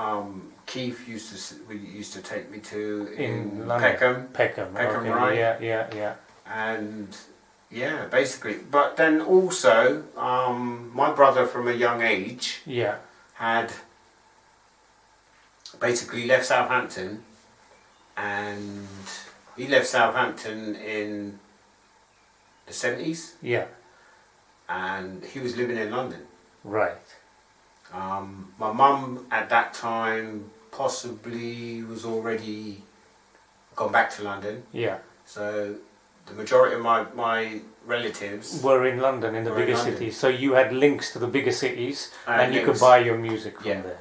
Keith used to take me to in London. Peckham, okay. right? Yeah. And basically, but then also my brother from a young age had basically left Southampton, and he left Southampton in the 70s. Yeah. And he was living in London. Right. My mum at that time possibly was already gone back to London. Yeah. So the majority of my relatives were in London, in the bigger cities. So you had links to the bigger cities, and you could buy your music from there.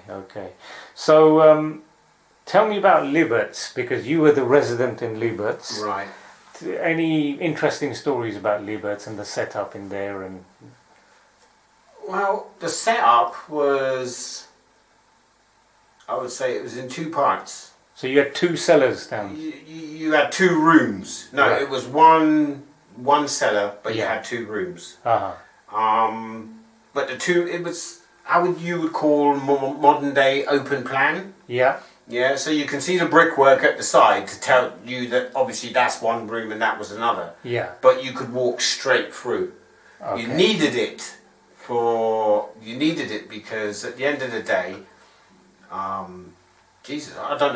Okay. So tell me about Liebert, because you were the resident in Liebert. Right. Any interesting stories about Liebert and the setup in there? And well, the setup was, I would say it was in two parts. So you had two cellars down? You had two rooms. No, it was one cellar, but you had two rooms. But the two, it was how you would call modern day open plan. Yeah. Yeah, so you can see the brickwork at the side to tell you that obviously that's one room and that was another. Yeah. But you could walk straight through. Okay. You needed it because at the end of the day, Jesus, I don't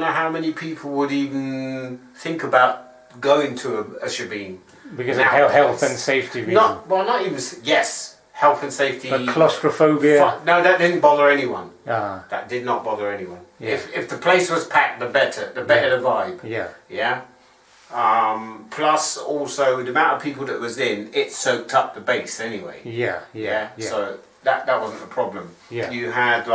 know how many people would even think about going to a Shebeen. Because of health and safety reasons. Not even, yes, health and safety. But claustrophobia? No, that didn't bother anyone. Ah. That did not bother anyone. Yeah. If the place was packed, the better the vibe. Yeah. Yeah. Plus also the amount of people that was in, it soaked up the bass anyway. Yeah. So that wasn't a problem. Yeah. You had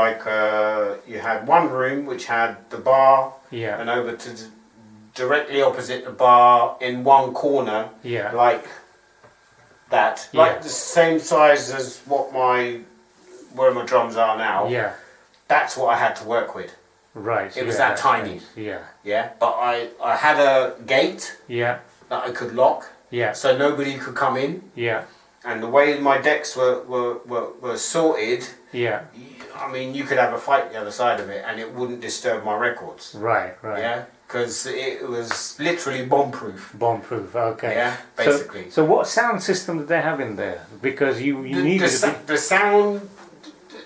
you had one room which had the bar. Yeah. And over to directly opposite the bar in one corner. Yeah. Like that. Like the same size as where my drums are now. Yeah. That's what I had to work with. Right. It was that tiny. Yeah. Yeah. But I had a gate. Yeah. That I could lock. Yeah. So nobody could come in. Yeah. And the way my decks were sorted. Yeah. I mean, you could have a fight the other side of it, and it wouldn't disturb my records. Right. Yeah. Because it was literally bomb-proof. Bomb-proof. Okay. Yeah. Basically. So what sound system did they have in there? Because you needed the sound.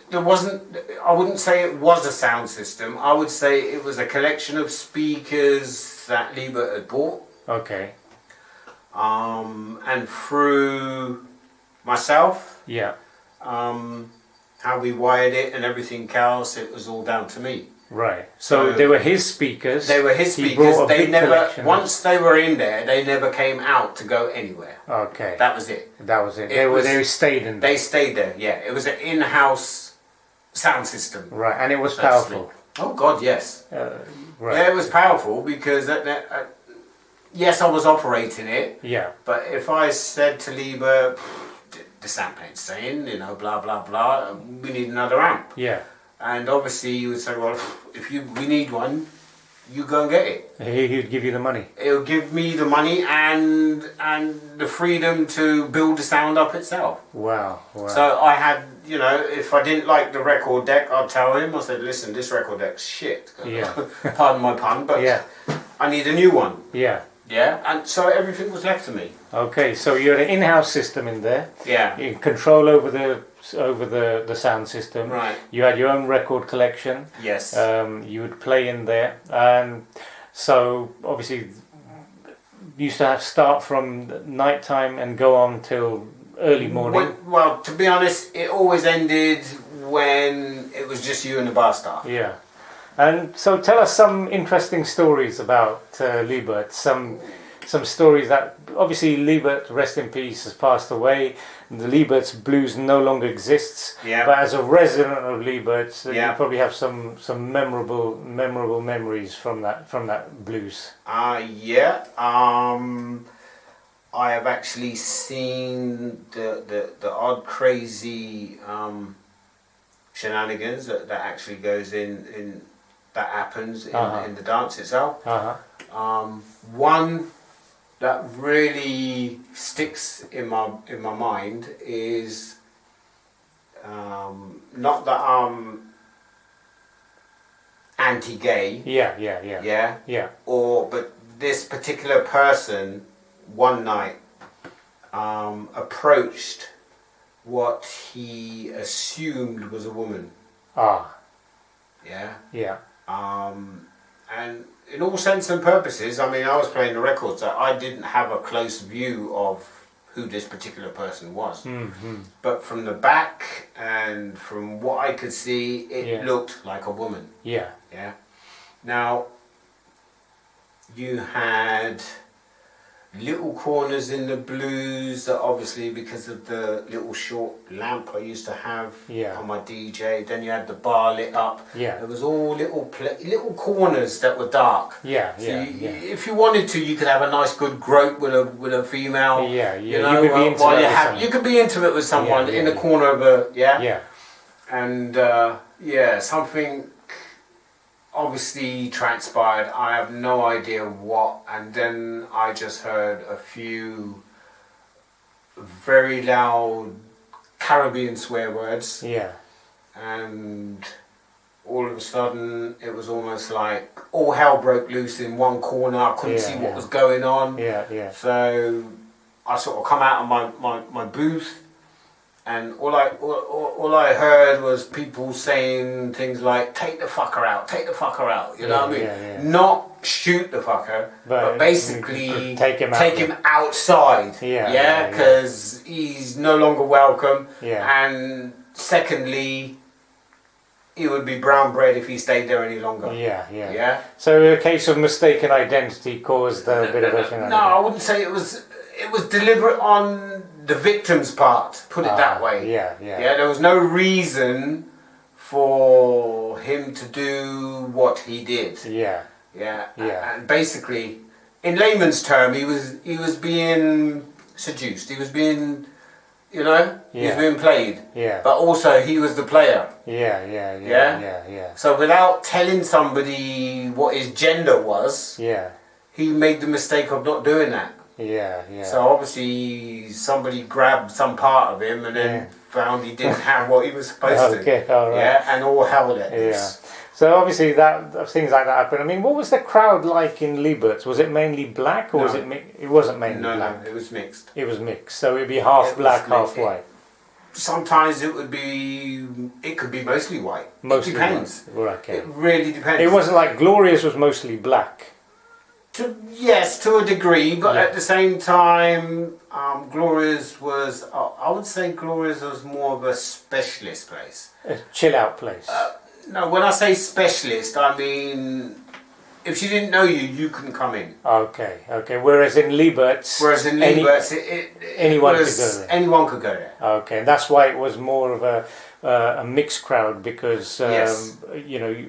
There wasn't. I wouldn't say it was a sound system. I would say it was a collection of speakers that Liebert had bought. Okay. And through myself. Yeah. How we wired it and everything else, it was all down to me. Right. So they were his speakers. They were his speakers. They never. Once they were in there, they never came out to go anywhere. Okay. That was it. That was it. They stayed in there. They stayed there. Yeah. It was an in-house sound system. Right, and it was powerful. Oh God, yes. Right. Yeah, it was powerful because yes, I was operating it. Yeah. But if I said to Liebert, this amp ain't staying, blah blah blah, we need another amp. Yeah. And obviously you would say, well, if we need one, you go and get it. He would give you the money. It'll give me the money and the freedom to build the sound up itself. Wow. So I had, if I didn't like the record deck, I'd tell him, I said, listen, this record deck's shit. Yeah. Pardon my pun, but I need a new one. Yeah. Yeah, and so everything was left to me. Okay, so you had an in-house system in there. Yeah. You had control over the sound system. Right. You had your own record collection. Yes. You would play in there, and so obviously you used to start from night time and go on till early morning. Well, to be honest, it always ended when it was just you and the bar staff. Yeah. And so tell us some interesting stories about Liebert. Some stories that, obviously Liebert, rest in peace, has passed away. The Liebert's blues no longer exists. Yeah. But as a resident of Liebert, you Yeah. probably have some memorable memories from that blues. Yeah. I have actually seen the odd crazy shenanigans that actually goes in that happens in the dance itself. One that really sticks in my mind is not that I'm anti-gay. Yeah. But this particular person one night approached what he assumed was a woman. Yeah. And in all sense and purposes, I mean, I was playing the records, so I didn't have a close view of who this particular person was. Mm-hmm. But from the back and from what I could see, it looked like a woman. Yeah. Now, you had little corners in the blues that obviously because of the little short lamp I used to have on my DJ, then you had the bar lit up. There was all little corners that were dark. If you wanted to, you could have a nice good grope with a female. You could be intimate with someone in the corner of a and something obviously transpired. I have no idea what, and then I just heard a few very loud Caribbean swear words. Yeah. And all of a sudden it was almost like all hell broke loose in one corner. I couldn't see what was going on. Yeah. So I sort of come out of my booth, and all I heard was people saying things like "take the fucker out, take the fucker out." You know what I mean? Yeah. Not shoot the fucker, but basically take him outside. Yeah. Because he's no longer welcome. Yeah. And secondly, he would be brown bread if he stayed there any longer. Yeah. So a case of mistaken identity caused a bit of a thing. No, I wouldn't say it was. It was deliberate on the victim's part. Put it that way. Yeah. There was no reason for him to do what he did. Yeah. And basically, in layman's term, he was being seduced. He was being, he was being played. Yeah. But also, he was the player. Yeah. So without telling somebody what his gender was, he made the mistake of not doing that. Yeah. So obviously somebody grabbed some part of him and then found he didn't have what he was supposed to. Okay, all right. And all hell let loose. Yeah. So obviously that things like that happen. I mean, what was the crowd like in Liebert? Was it mainly black or was it mixed? It wasn't mainly black. No, it was mixed. It was mixed. So it'd be half black, half white. Sometimes it could be mostly white. It depends. White. Okay. It really depends. It wasn't like Glorious was mostly black. Yes, to a degree, but at the same time, Glorious was, I would say Glorious was more of a specialist place. A chill out place. No, when I say specialist, I mean, if she didn't know you, you couldn't come in. Okay. Whereas in Liebert's, anyone could go there. Anyone could go there. Okay, and that's why it was more of a mixed crowd because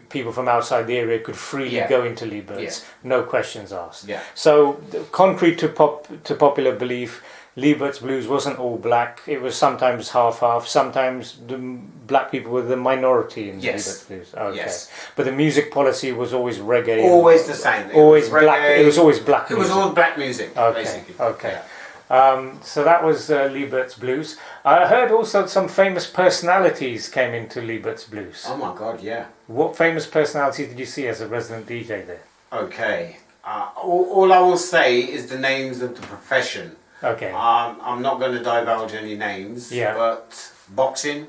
people from outside the area could freely go into Liebert's, no questions asked. Yeah. So, contrary to popular belief, Liebert's blues wasn't all black. It was sometimes half-half. Sometimes the black people were the minority in Liebert's blues. Okay. Yes. But the music policy was always reggae. Always the same. Always black. It was always black music. It was all black music, basically. Okay. So that was Liebert's blues. I heard also some famous personalities came into Liebert's blues. Oh my God, yeah. What famous personalities did you see as a resident DJ there? Okay. All I will say is the names of the profession. Okay. I'm not going to divulge any names. Yeah. But boxing.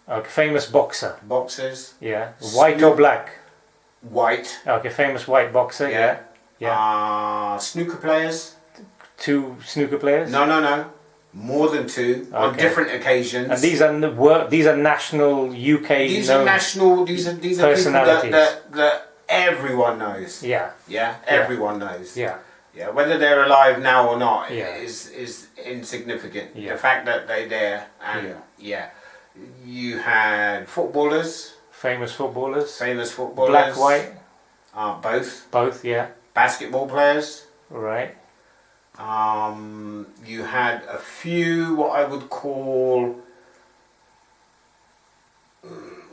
Okay. Famous boxer. Boxers. Yeah. White or black? White. Okay. Famous white boxer. Yeah. Snooker players. 2 snooker players? No. More than 2 on different occasions. And these are national UK. These are national. These are people that everyone knows. Yeah. Everyone knows. Yeah. Whether they're alive now or not is insignificant. The fact that they're there, and you had footballers. Famous footballers. Black, white. Both. Yeah. Basketball players. Right. You had a few what I would call,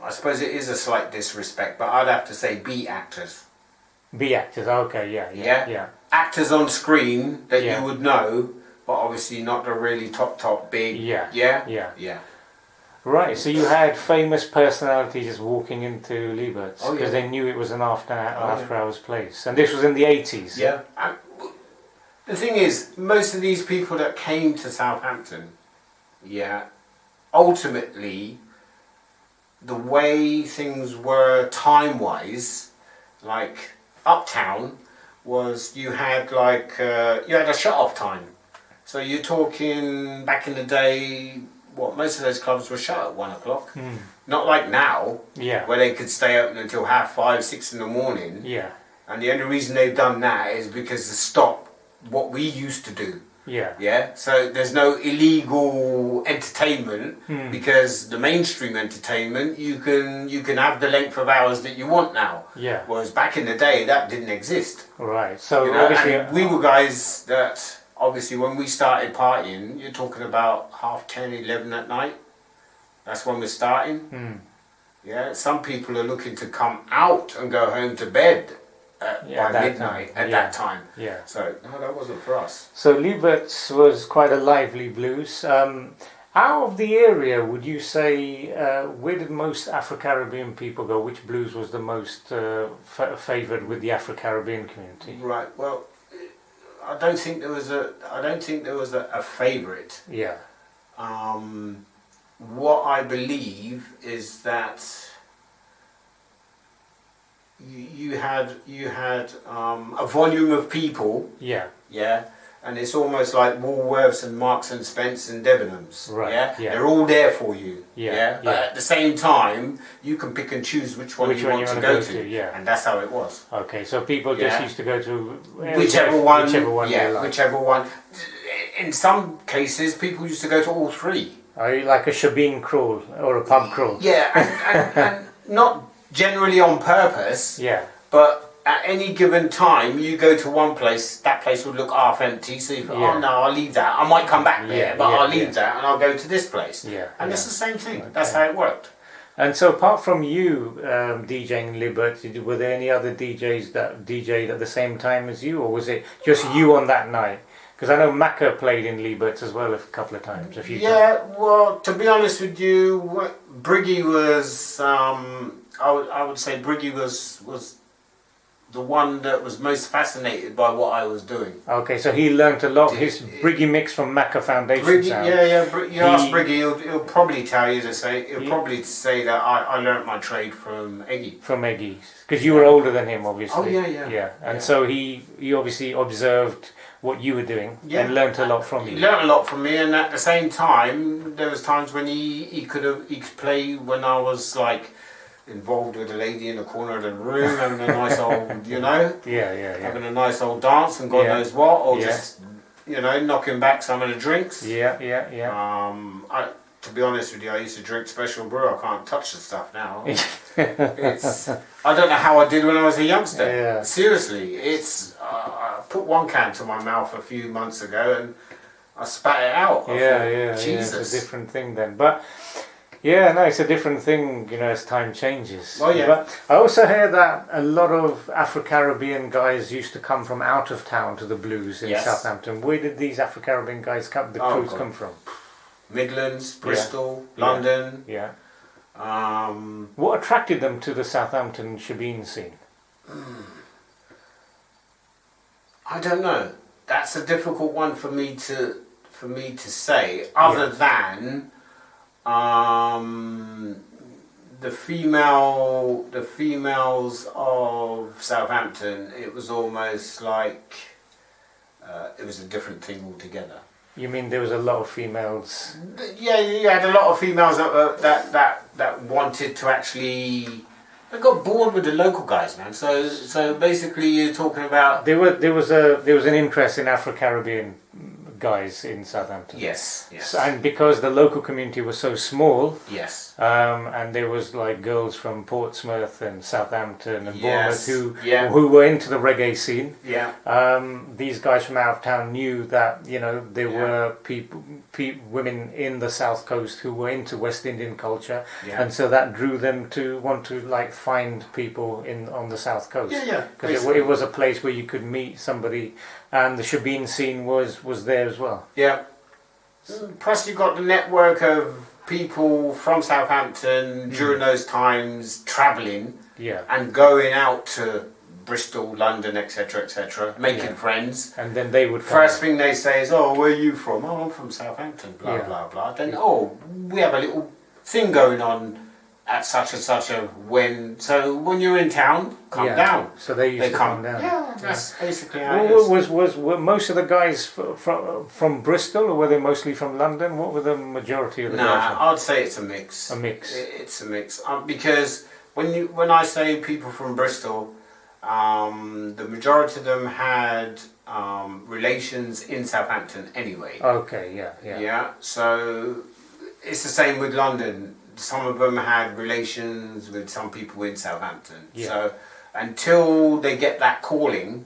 I suppose it is a slight disrespect, but I'd have to say B actors. B actors, okay, yeah. Actors on screen that you would know, but obviously not the really top big. Yeah. Right, so you had famous personalities just walking into Liebert's because they knew it was an after hours place, and this was in the 80s. Yeah. The thing is, most of these people that came to Southampton, ultimately, the way things were time-wise, like Uptown, was you had a shut-off time. So you're talking back in the day, most of those clubs were shut at 1 o'clock. Not like now, where they could stay open until 5:30, 6 in the morning. Yeah. And the only reason they've done that is because to stop what we used to do. So there's no illegal entertainment because the mainstream entertainment you can have the length of hours that you want now. Whereas back in the day that didn't exist. Right. So obviously and we were guys that obviously when we started partying, you're talking about 10:30, 11 at night. That's when we're starting. Some people are looking to come out and go home to bed. by midnight at that time. Yeah. So no, that wasn't for us. So Liebert's was quite a lively blues. Out of the area, would you say, where did most Afro-Caribbean people go? Which blues was the most favoured with the Afro-Caribbean community? Right. Well, I don't think there was a favourite. Yeah. What I believe is that you had a volume of people. Yeah. Yeah. And it's almost like Woolworths and Marks and Spence and Debenhams. Right. Yeah? Yeah. They're all there for you. Yeah. Yeah. But at the same time, you can pick and choose which one you want to go to. Yeah. And that's how it was. Okay, so people just used to go to whichever one. Yeah, like. Whichever one. In some cases, people used to go to all three. Are you like a Shebeen crawl or a pub crawl? Yeah, and not generally on purpose. Yeah. But at any given time, you go to one place, that place would look half empty, so you think, oh no, I'll leave that. I might come back there, but I'll leave that and I'll go to this place. Yeah. And it's the same thing. Okay. That's how it worked. And so apart from you DJing Libbert, were there any other DJs that DJed at the same time as you, or was it just you on that night? Because I know Macca played in Liebert as well a couple of times, a few times. Well, to be honest with you, Briggy was, I would say Briggy was the one that was most fascinated by what I was doing. Okay, so he learnt a lot. His Briggy mix from Macca Foundation Briggy, sound. You ask Briggy, he'll probably tell you probably say that I learnt my trade from Eggie. From Eggie, because you were older than him, obviously. Oh yeah. And so he obviously observed what you were doing and learnt a lot from you. He learnt a lot from me, and at the same time, there was times when he could play when I was like involved with a lady in the corner of the room having a nice old, having a nice old dance and God knows what, or just, knocking back some of the drinks. To be honest with you, I used to drink special brew. I can't touch the stuff now. I don't know how I did when I was a youngster. Yeah. Seriously, I put one can to my mouth a few months ago and I spat it out. Jesus. It's a different thing then. But it's a different thing, as time changes. Oh, yeah. But I also hear that a lot of Afro-Caribbean guys used to come from out of town to the blues in Southampton. Where did these Afro-Caribbean guys come from? Midlands, Bristol, London. Yeah. What attracted them to the Southampton Shebeen scene? I don't know. That's a difficult one for me to say. Other than the females of Southampton, it was almost like it was a different thing altogether. You mean there was a lot of females? Yeah, you had a lot of females that wanted to actually. They got bored with the local guys, man. So basically, you're talking about there was an interest in Afro-Caribbean guys in Southampton. Yes. And because the local community was so small, yes, and there was like girls from Portsmouth and Southampton and Bournemouth who were into the reggae scene. Yeah. These guys from out of town knew that there were women in the South Coast who were into West Indian culture, and so that drew them to want to like find people on the South Coast. Because it was a place where you could meet somebody. And the Shebeen scene was there as well. Yeah. Plus you got the network of people from Southampton during those times travelling and going out to Bristol, London, etc., making friends. And then they would First thing they say is, oh, where are you from? Oh, I'm from Southampton, blah, blah, blah. Then, we have a little thing going on at such and such so when you're in town, come down. So they used to come down. Yeah, that's basically how it is. Were most of the guys from Bristol, or were they mostly from London? What were the majority of the guys? I'd say it's a mix. A mix. It's a mix because when I say people from Bristol, the majority of them had relations in Southampton anyway. Okay, yeah. So it's the same with London. Some of them had relations with some people in Southampton. Yeah. So until they get that calling,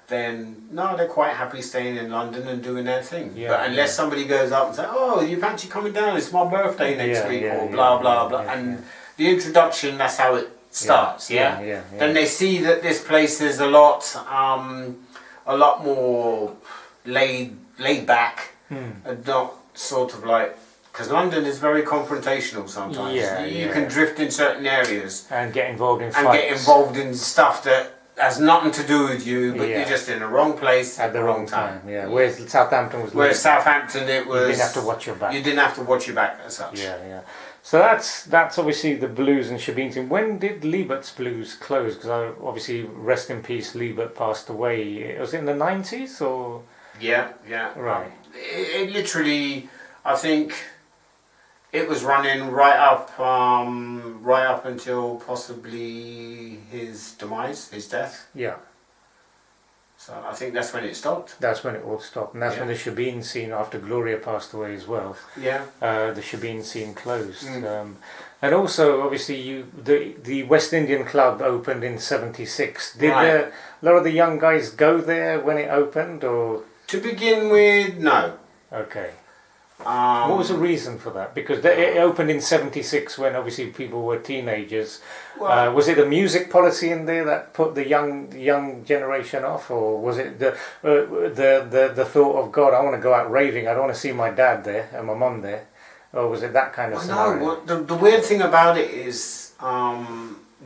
then they're quite happy staying in London and doing their thing. Yeah, but unless somebody goes up and says, oh, you fancy coming down? It's my birthday next week, or blah, blah, blah. And the introduction, that's how it starts. Yeah. Then they see that this place is a lot more laid back, and not sort of like, because London is very confrontational sometimes. You can drift in certain areas and get involved in fights. And get involved in stuff that has nothing to do with you, but you're just in the wrong place at the wrong time. Whereas Southampton was. Whereas Southampton, it was. You didn't have to watch your back. You didn't have to watch your back as such. So that's obviously the blues and Shebeens. And when did Liebert's blues close? Because obviously, rest in peace, Liebert passed away. Was it in the 90s or? Yeah. Right. It literally, I think, it was running right up until possibly his demise, his death. Yeah. So I think that's when it stopped. That's when it all stopped, and that's when the Shebeen scene, after Gloria passed away as well. Yeah. The Shebeen scene closed, and also obviously the West Indian Club opened in '76. Did a lot of the young guys go there when it opened, or? To begin with, no. Okay. What was the reason for that? Because it opened in '76 when obviously people were teenagers. Well, was it a music policy in there that put the young generation off, or was it the thought of, God, I want to go out raving, I don't want to see my dad there and my mum there, or was it that kind of scenario? No, the weird thing about it is,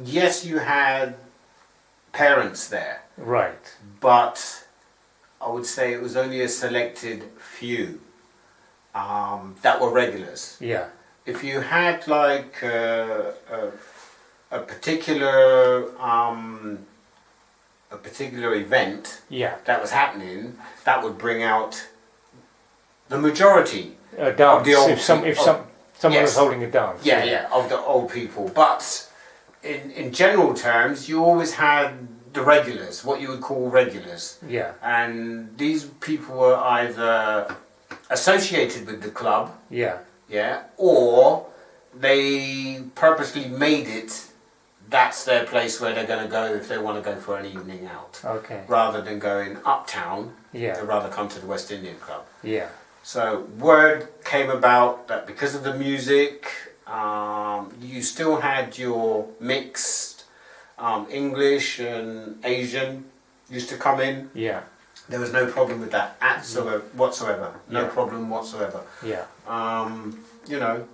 yes, you had parents there, right? But I would say it was only a selected few. That were regulars. Yeah. If you had like a particular event that was happening, that would bring out the majority dance. Of the old. If someone was holding a dance. Of the old people. But in general terms, you always had the regulars, what you would call regulars. Yeah. And these people were either associated with the club, or they purposely made it that's their place where they're going to go if they want to go for an evening out. Okay. Rather than going uptown, they'd rather come to the West Indian Club. Yeah. So word came about that because of the music, you still had your mixed English and Asian used to come in. Yeah. There was no problem with that whatsoever. No problem whatsoever. Yeah. You know,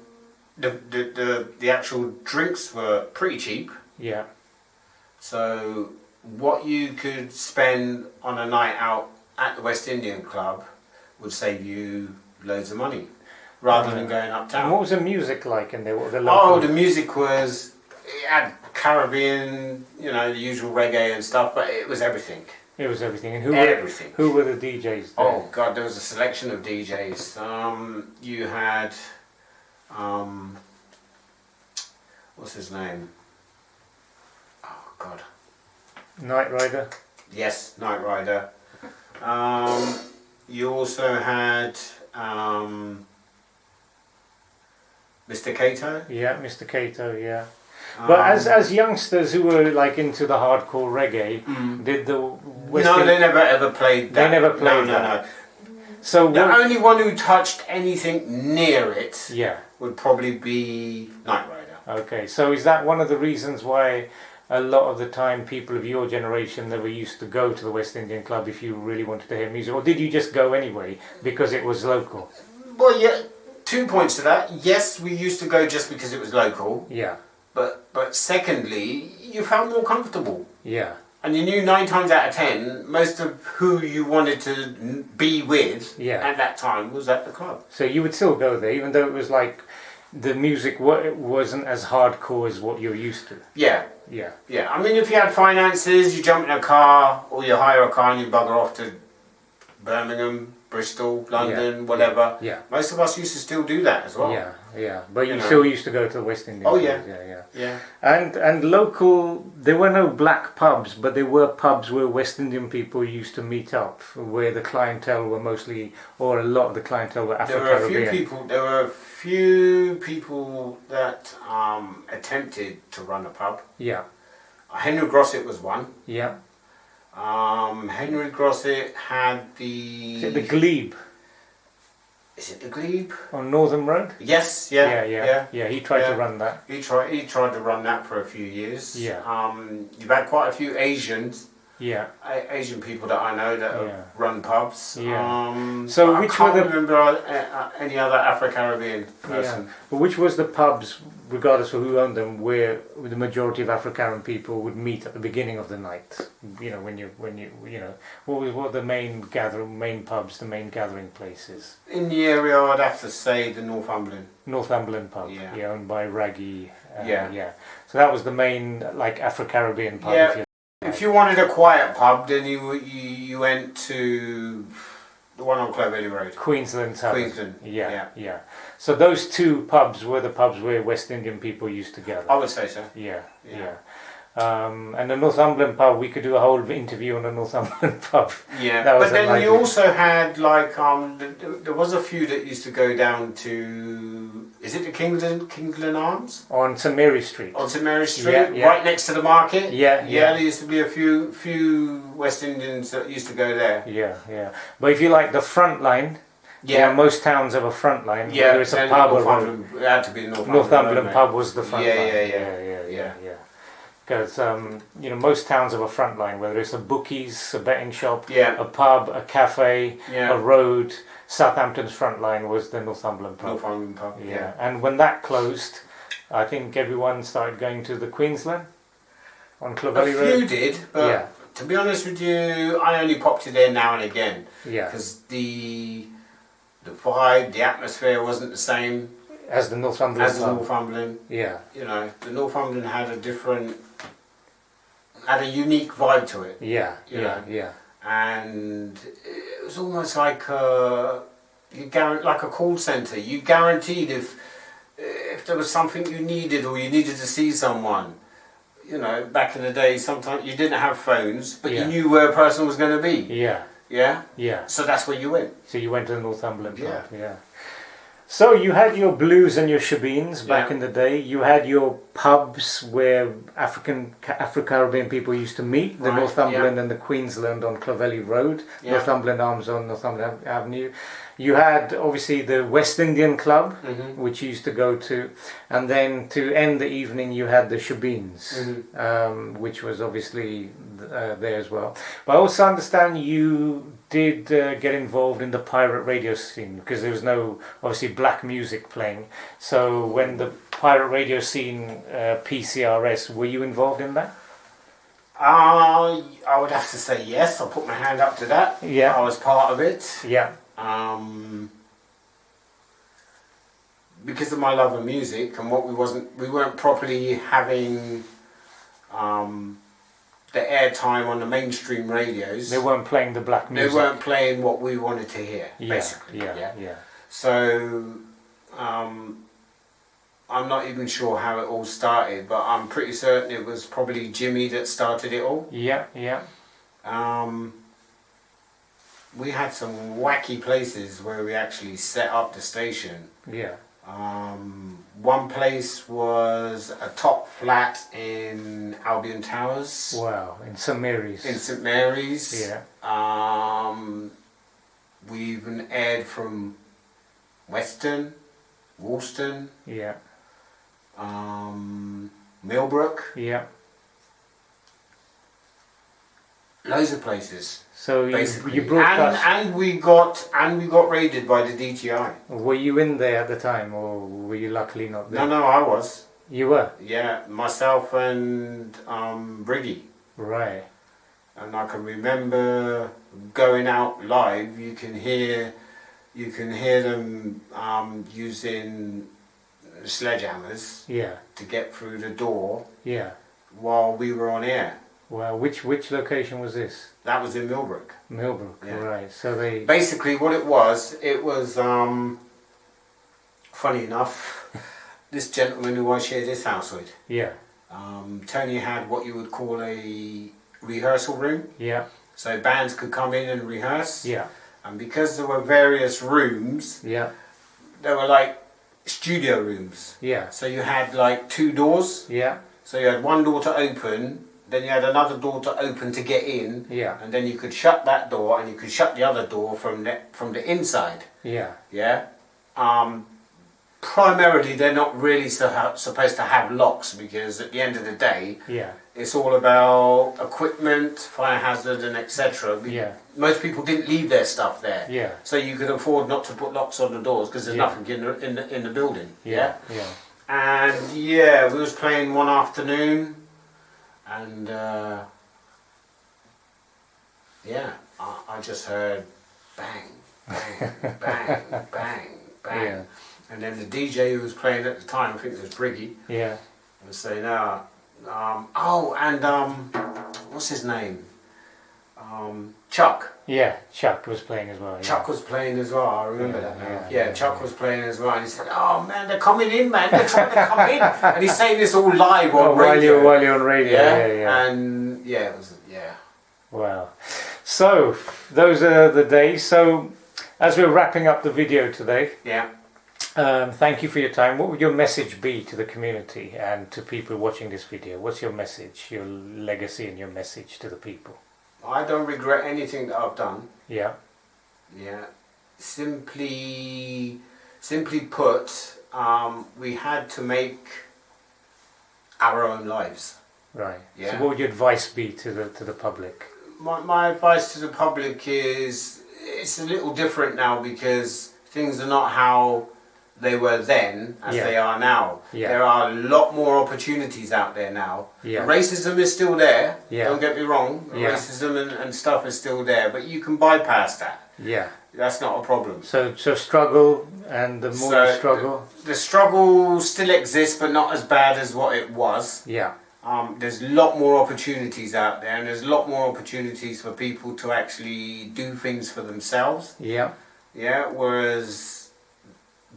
the actual drinks were pretty cheap. Yeah. So what you could spend on a night out at the West Indian Club would save you loads of money, rather than going uptown. And what was the music like in there? What were the local... the music was, it had Caribbean, you know, the usual reggae and stuff, but it was everything. It was everything. And who were the DJs there? Oh God, there was a selection of DJs. You had, what's his name? Oh God. Night Rider. Yes, Night Rider. You also had Mr. Cato. Yeah, Mr. Cato. Yeah. But as youngsters who were like into the hardcore reggae, did the they never ever played that. They never played that. No. So the only one who touched anything near it would probably be Night Rider. Okay, so is that one of the reasons why a lot of the time people of your generation never used to go to the West Indian Club if you really wanted to hear music, or did you just go anyway because it was local? Well, yeah, 2 points to that. Yes, we used to go just because it was local. Yeah. But secondly, you felt more comfortable. Yeah. And you knew 9 times out of 10, most of who you wanted to be with at that time was at the club. So you would still go there, even though it was like the music wasn't as hardcore as what you're used to. Yeah. Yeah. Yeah. I mean, if you had finances, you jump in a car, or you hire a car and you bugger off to Birmingham, Bristol, London, whatever. Yeah. Most of us used to still do that as well. Yeah, yeah. But you still used to go to the West Indian. Oh yeah. Yeah. And local, there were no black pubs, but there were pubs where West Indian people used to meet up, where the clientele were mostly, or a lot of the clientele were Afro-Caribbean. There were a few people that attempted to run a pub. Yeah. Henry Grosset was one. Yeah. Henry Grosset had the... Is it the Glebe? is it the Glebe? On Northern Road? Yes, yeah. He tried to run that. He tried to run that for a few years. Yeah. You've had quite a few Asians. Yeah. Asian people that I know that have run pubs. Yeah. So which I can't remember any other Afro-Caribbean person. Yeah. But which was the pubs, regardless of who owned them, where the majority of Afro-Caribbean people would meet at the beginning of the night? You know, when you what were the main pubs, the main gathering places? In the area, I'd have to say the Northumberland pub. Yeah, owned by Reggae. Yeah. So that was the main like Afro-Caribbean pub. Yeah. If you wanted a quiet pub, then you went to the one on Clovelly Road. Queensland. Yeah. So those two pubs were the pubs where West Indian people used to gather. I would say so. Yeah. And the Northumberland pub, we could do a whole interview on the Northumberland pub. Yeah, but then you also had like there was a few that used to go down to, is it the Kingsland Arms? On St Mary Street. On St Mary Street, right next to the market. Yeah. There used to be a few West Indians that used to go there. Yeah. But if you like the front line, most towns have a front line. Yeah, whether it's a pub or it had to be Northumberland pub was the front line. Yeah. Because most towns have a front line, whether it's a bookies, a betting shop, a pub, a cafe, a road. Southampton's front line was the Northumberland pub. Yeah. And when that closed, I think everyone started going to the Queensland on Clovelly Road. A few did, but to be honest with you, I only popped it there now and again. Yeah. Because the vibe, the atmosphere wasn't the same as the Northumberland. Yeah. You know, the Northumberland had a unique vibe to it. Yeah. And it was almost like like a call centre. You guaranteed if there was something you needed or you needed to see someone. You know, back in the day, sometimes you didn't have phones, but you knew where a person was going to be. Yeah. So that's where you went. So you went to the Northumberland pub. Yeah. So you had your blues and your shebeens back in the day. You had your pubs where Afro-Caribbean people used to meet, the Northumberland and the Queensland on Clovelly Road, Northumberland Arms on Northumberland Avenue. You had obviously the West Indian Club, which you used to go to, and then to end the evening you had the Shebeens, which was obviously there as well. But I also understand you did get involved in the pirate radio scene, because there was no obviously black music playing. So when the pirate radio scene, PCRS, were you involved in that? I would have to say yes. I'll put my hand up to that. Yeah. I was part of it. Yeah. Because of my love of music and what we weren't properly having the airtime on the mainstream radios. They weren't playing the black music. They weren't playing what we wanted to hear, basically. Yeah. So I'm not even sure how it all started, but I'm pretty certain it was probably Jimmy that started it all. Yeah. We had some wacky places where we actually set up the station. Yeah. One place was a top flat in Albion Towers. Wow, in St Mary's. In St Mary's. Yeah. We even aired from Weston, Woolston. Yeah. Millbrook. Yeah. Loads of places. So basically, you broadcast, and we got raided by the DTI. Were you in there at the time, or were you luckily not there? No, I was. You were? Yeah, myself and Briggy. Right. And I can remember going out live. You can hear them using sledgehammers. Yeah. To get through the door. Yeah. While we were on air. Well, which location was this? That was in Millbrook. Millbrook, right. So they... Basically what it was funny enough, this gentleman who I shared this house with. Yeah. Tony had what you would call a rehearsal room. Yeah. So bands could come in and rehearse. Yeah. And because there were various rooms, yeah, there were like studio rooms. Yeah. So you had like two doors. Yeah. So you had one door to open, then you had another door to open to get in, Yeah. and then you could shut that door, and you could shut the other door from the inside. Yeah. Yeah. Primarily, they're not really supposed to have locks, because at the end of the day, Yeah. it's all about equipment, fire hazard, and etc. Yeah. Most people didn't leave their stuff there, Yeah. so you could afford not to put locks on the doors because there's Yeah. nothing in the building. Yeah. Yeah. And yeah, we was playing one afternoon, and yeah, I just heard bang, bang, bang, bang, bang. Yeah. And then the DJ who was playing at the time, I think it was Briggy, Yeah. was saying, what's his name? Chuck. Yeah. Chuck was playing as well. Yeah. Chuck was playing as well, I remember Yeah, that now. yeah, Yeah, yeah, Chuck yeah. was playing as well, and he said, "Oh man, they're coming in, man, they're trying to come in." And he's saying this all live on radio. While you're on radio. Yeah. Yeah. And yeah, it was, yeah. Wow. So those are the days. So as we're wrapping up the video today, Yeah. thank you for your time. What would your message be to the community and to people watching this video? What's your message, your legacy and your message to the people? I don't regret anything that I've done. Yeah. Yeah. Simply put, we had to make our own lives. Right. Yeah. So what would your advice be to the public? My advice to the public is, it's a little different now, because things are not how they were then as Yeah. they are now. Yeah. There are a lot more opportunities out there now. Yeah. The racism is still there, Yeah. don't get me wrong. The Yeah. racism and stuff is still there, but you can bypass that. Yeah. That's not a problem. So struggle, and the more you struggle. The struggle still exists, but not as bad as what it was. Yeah. There's a lot more opportunities out there, and there's a lot more opportunities for people to actually do things for themselves. Yeah. Yeah, whereas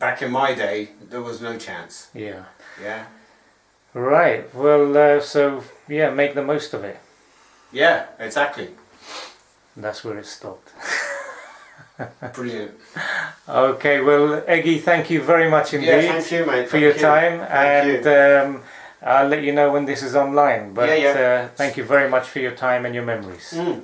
back in my day, there was no chance. Yeah. Yeah. Right. Well, so yeah, make the most of it. Yeah, exactly. That's where it stopped. Brilliant. Okay. Well, Eggie, thank you very much indeed. Yeah, thank you, mate. for your time, Thank and I'll let you know when this is online. But Yeah, yeah. thank you very much for your time and your memories. Mm.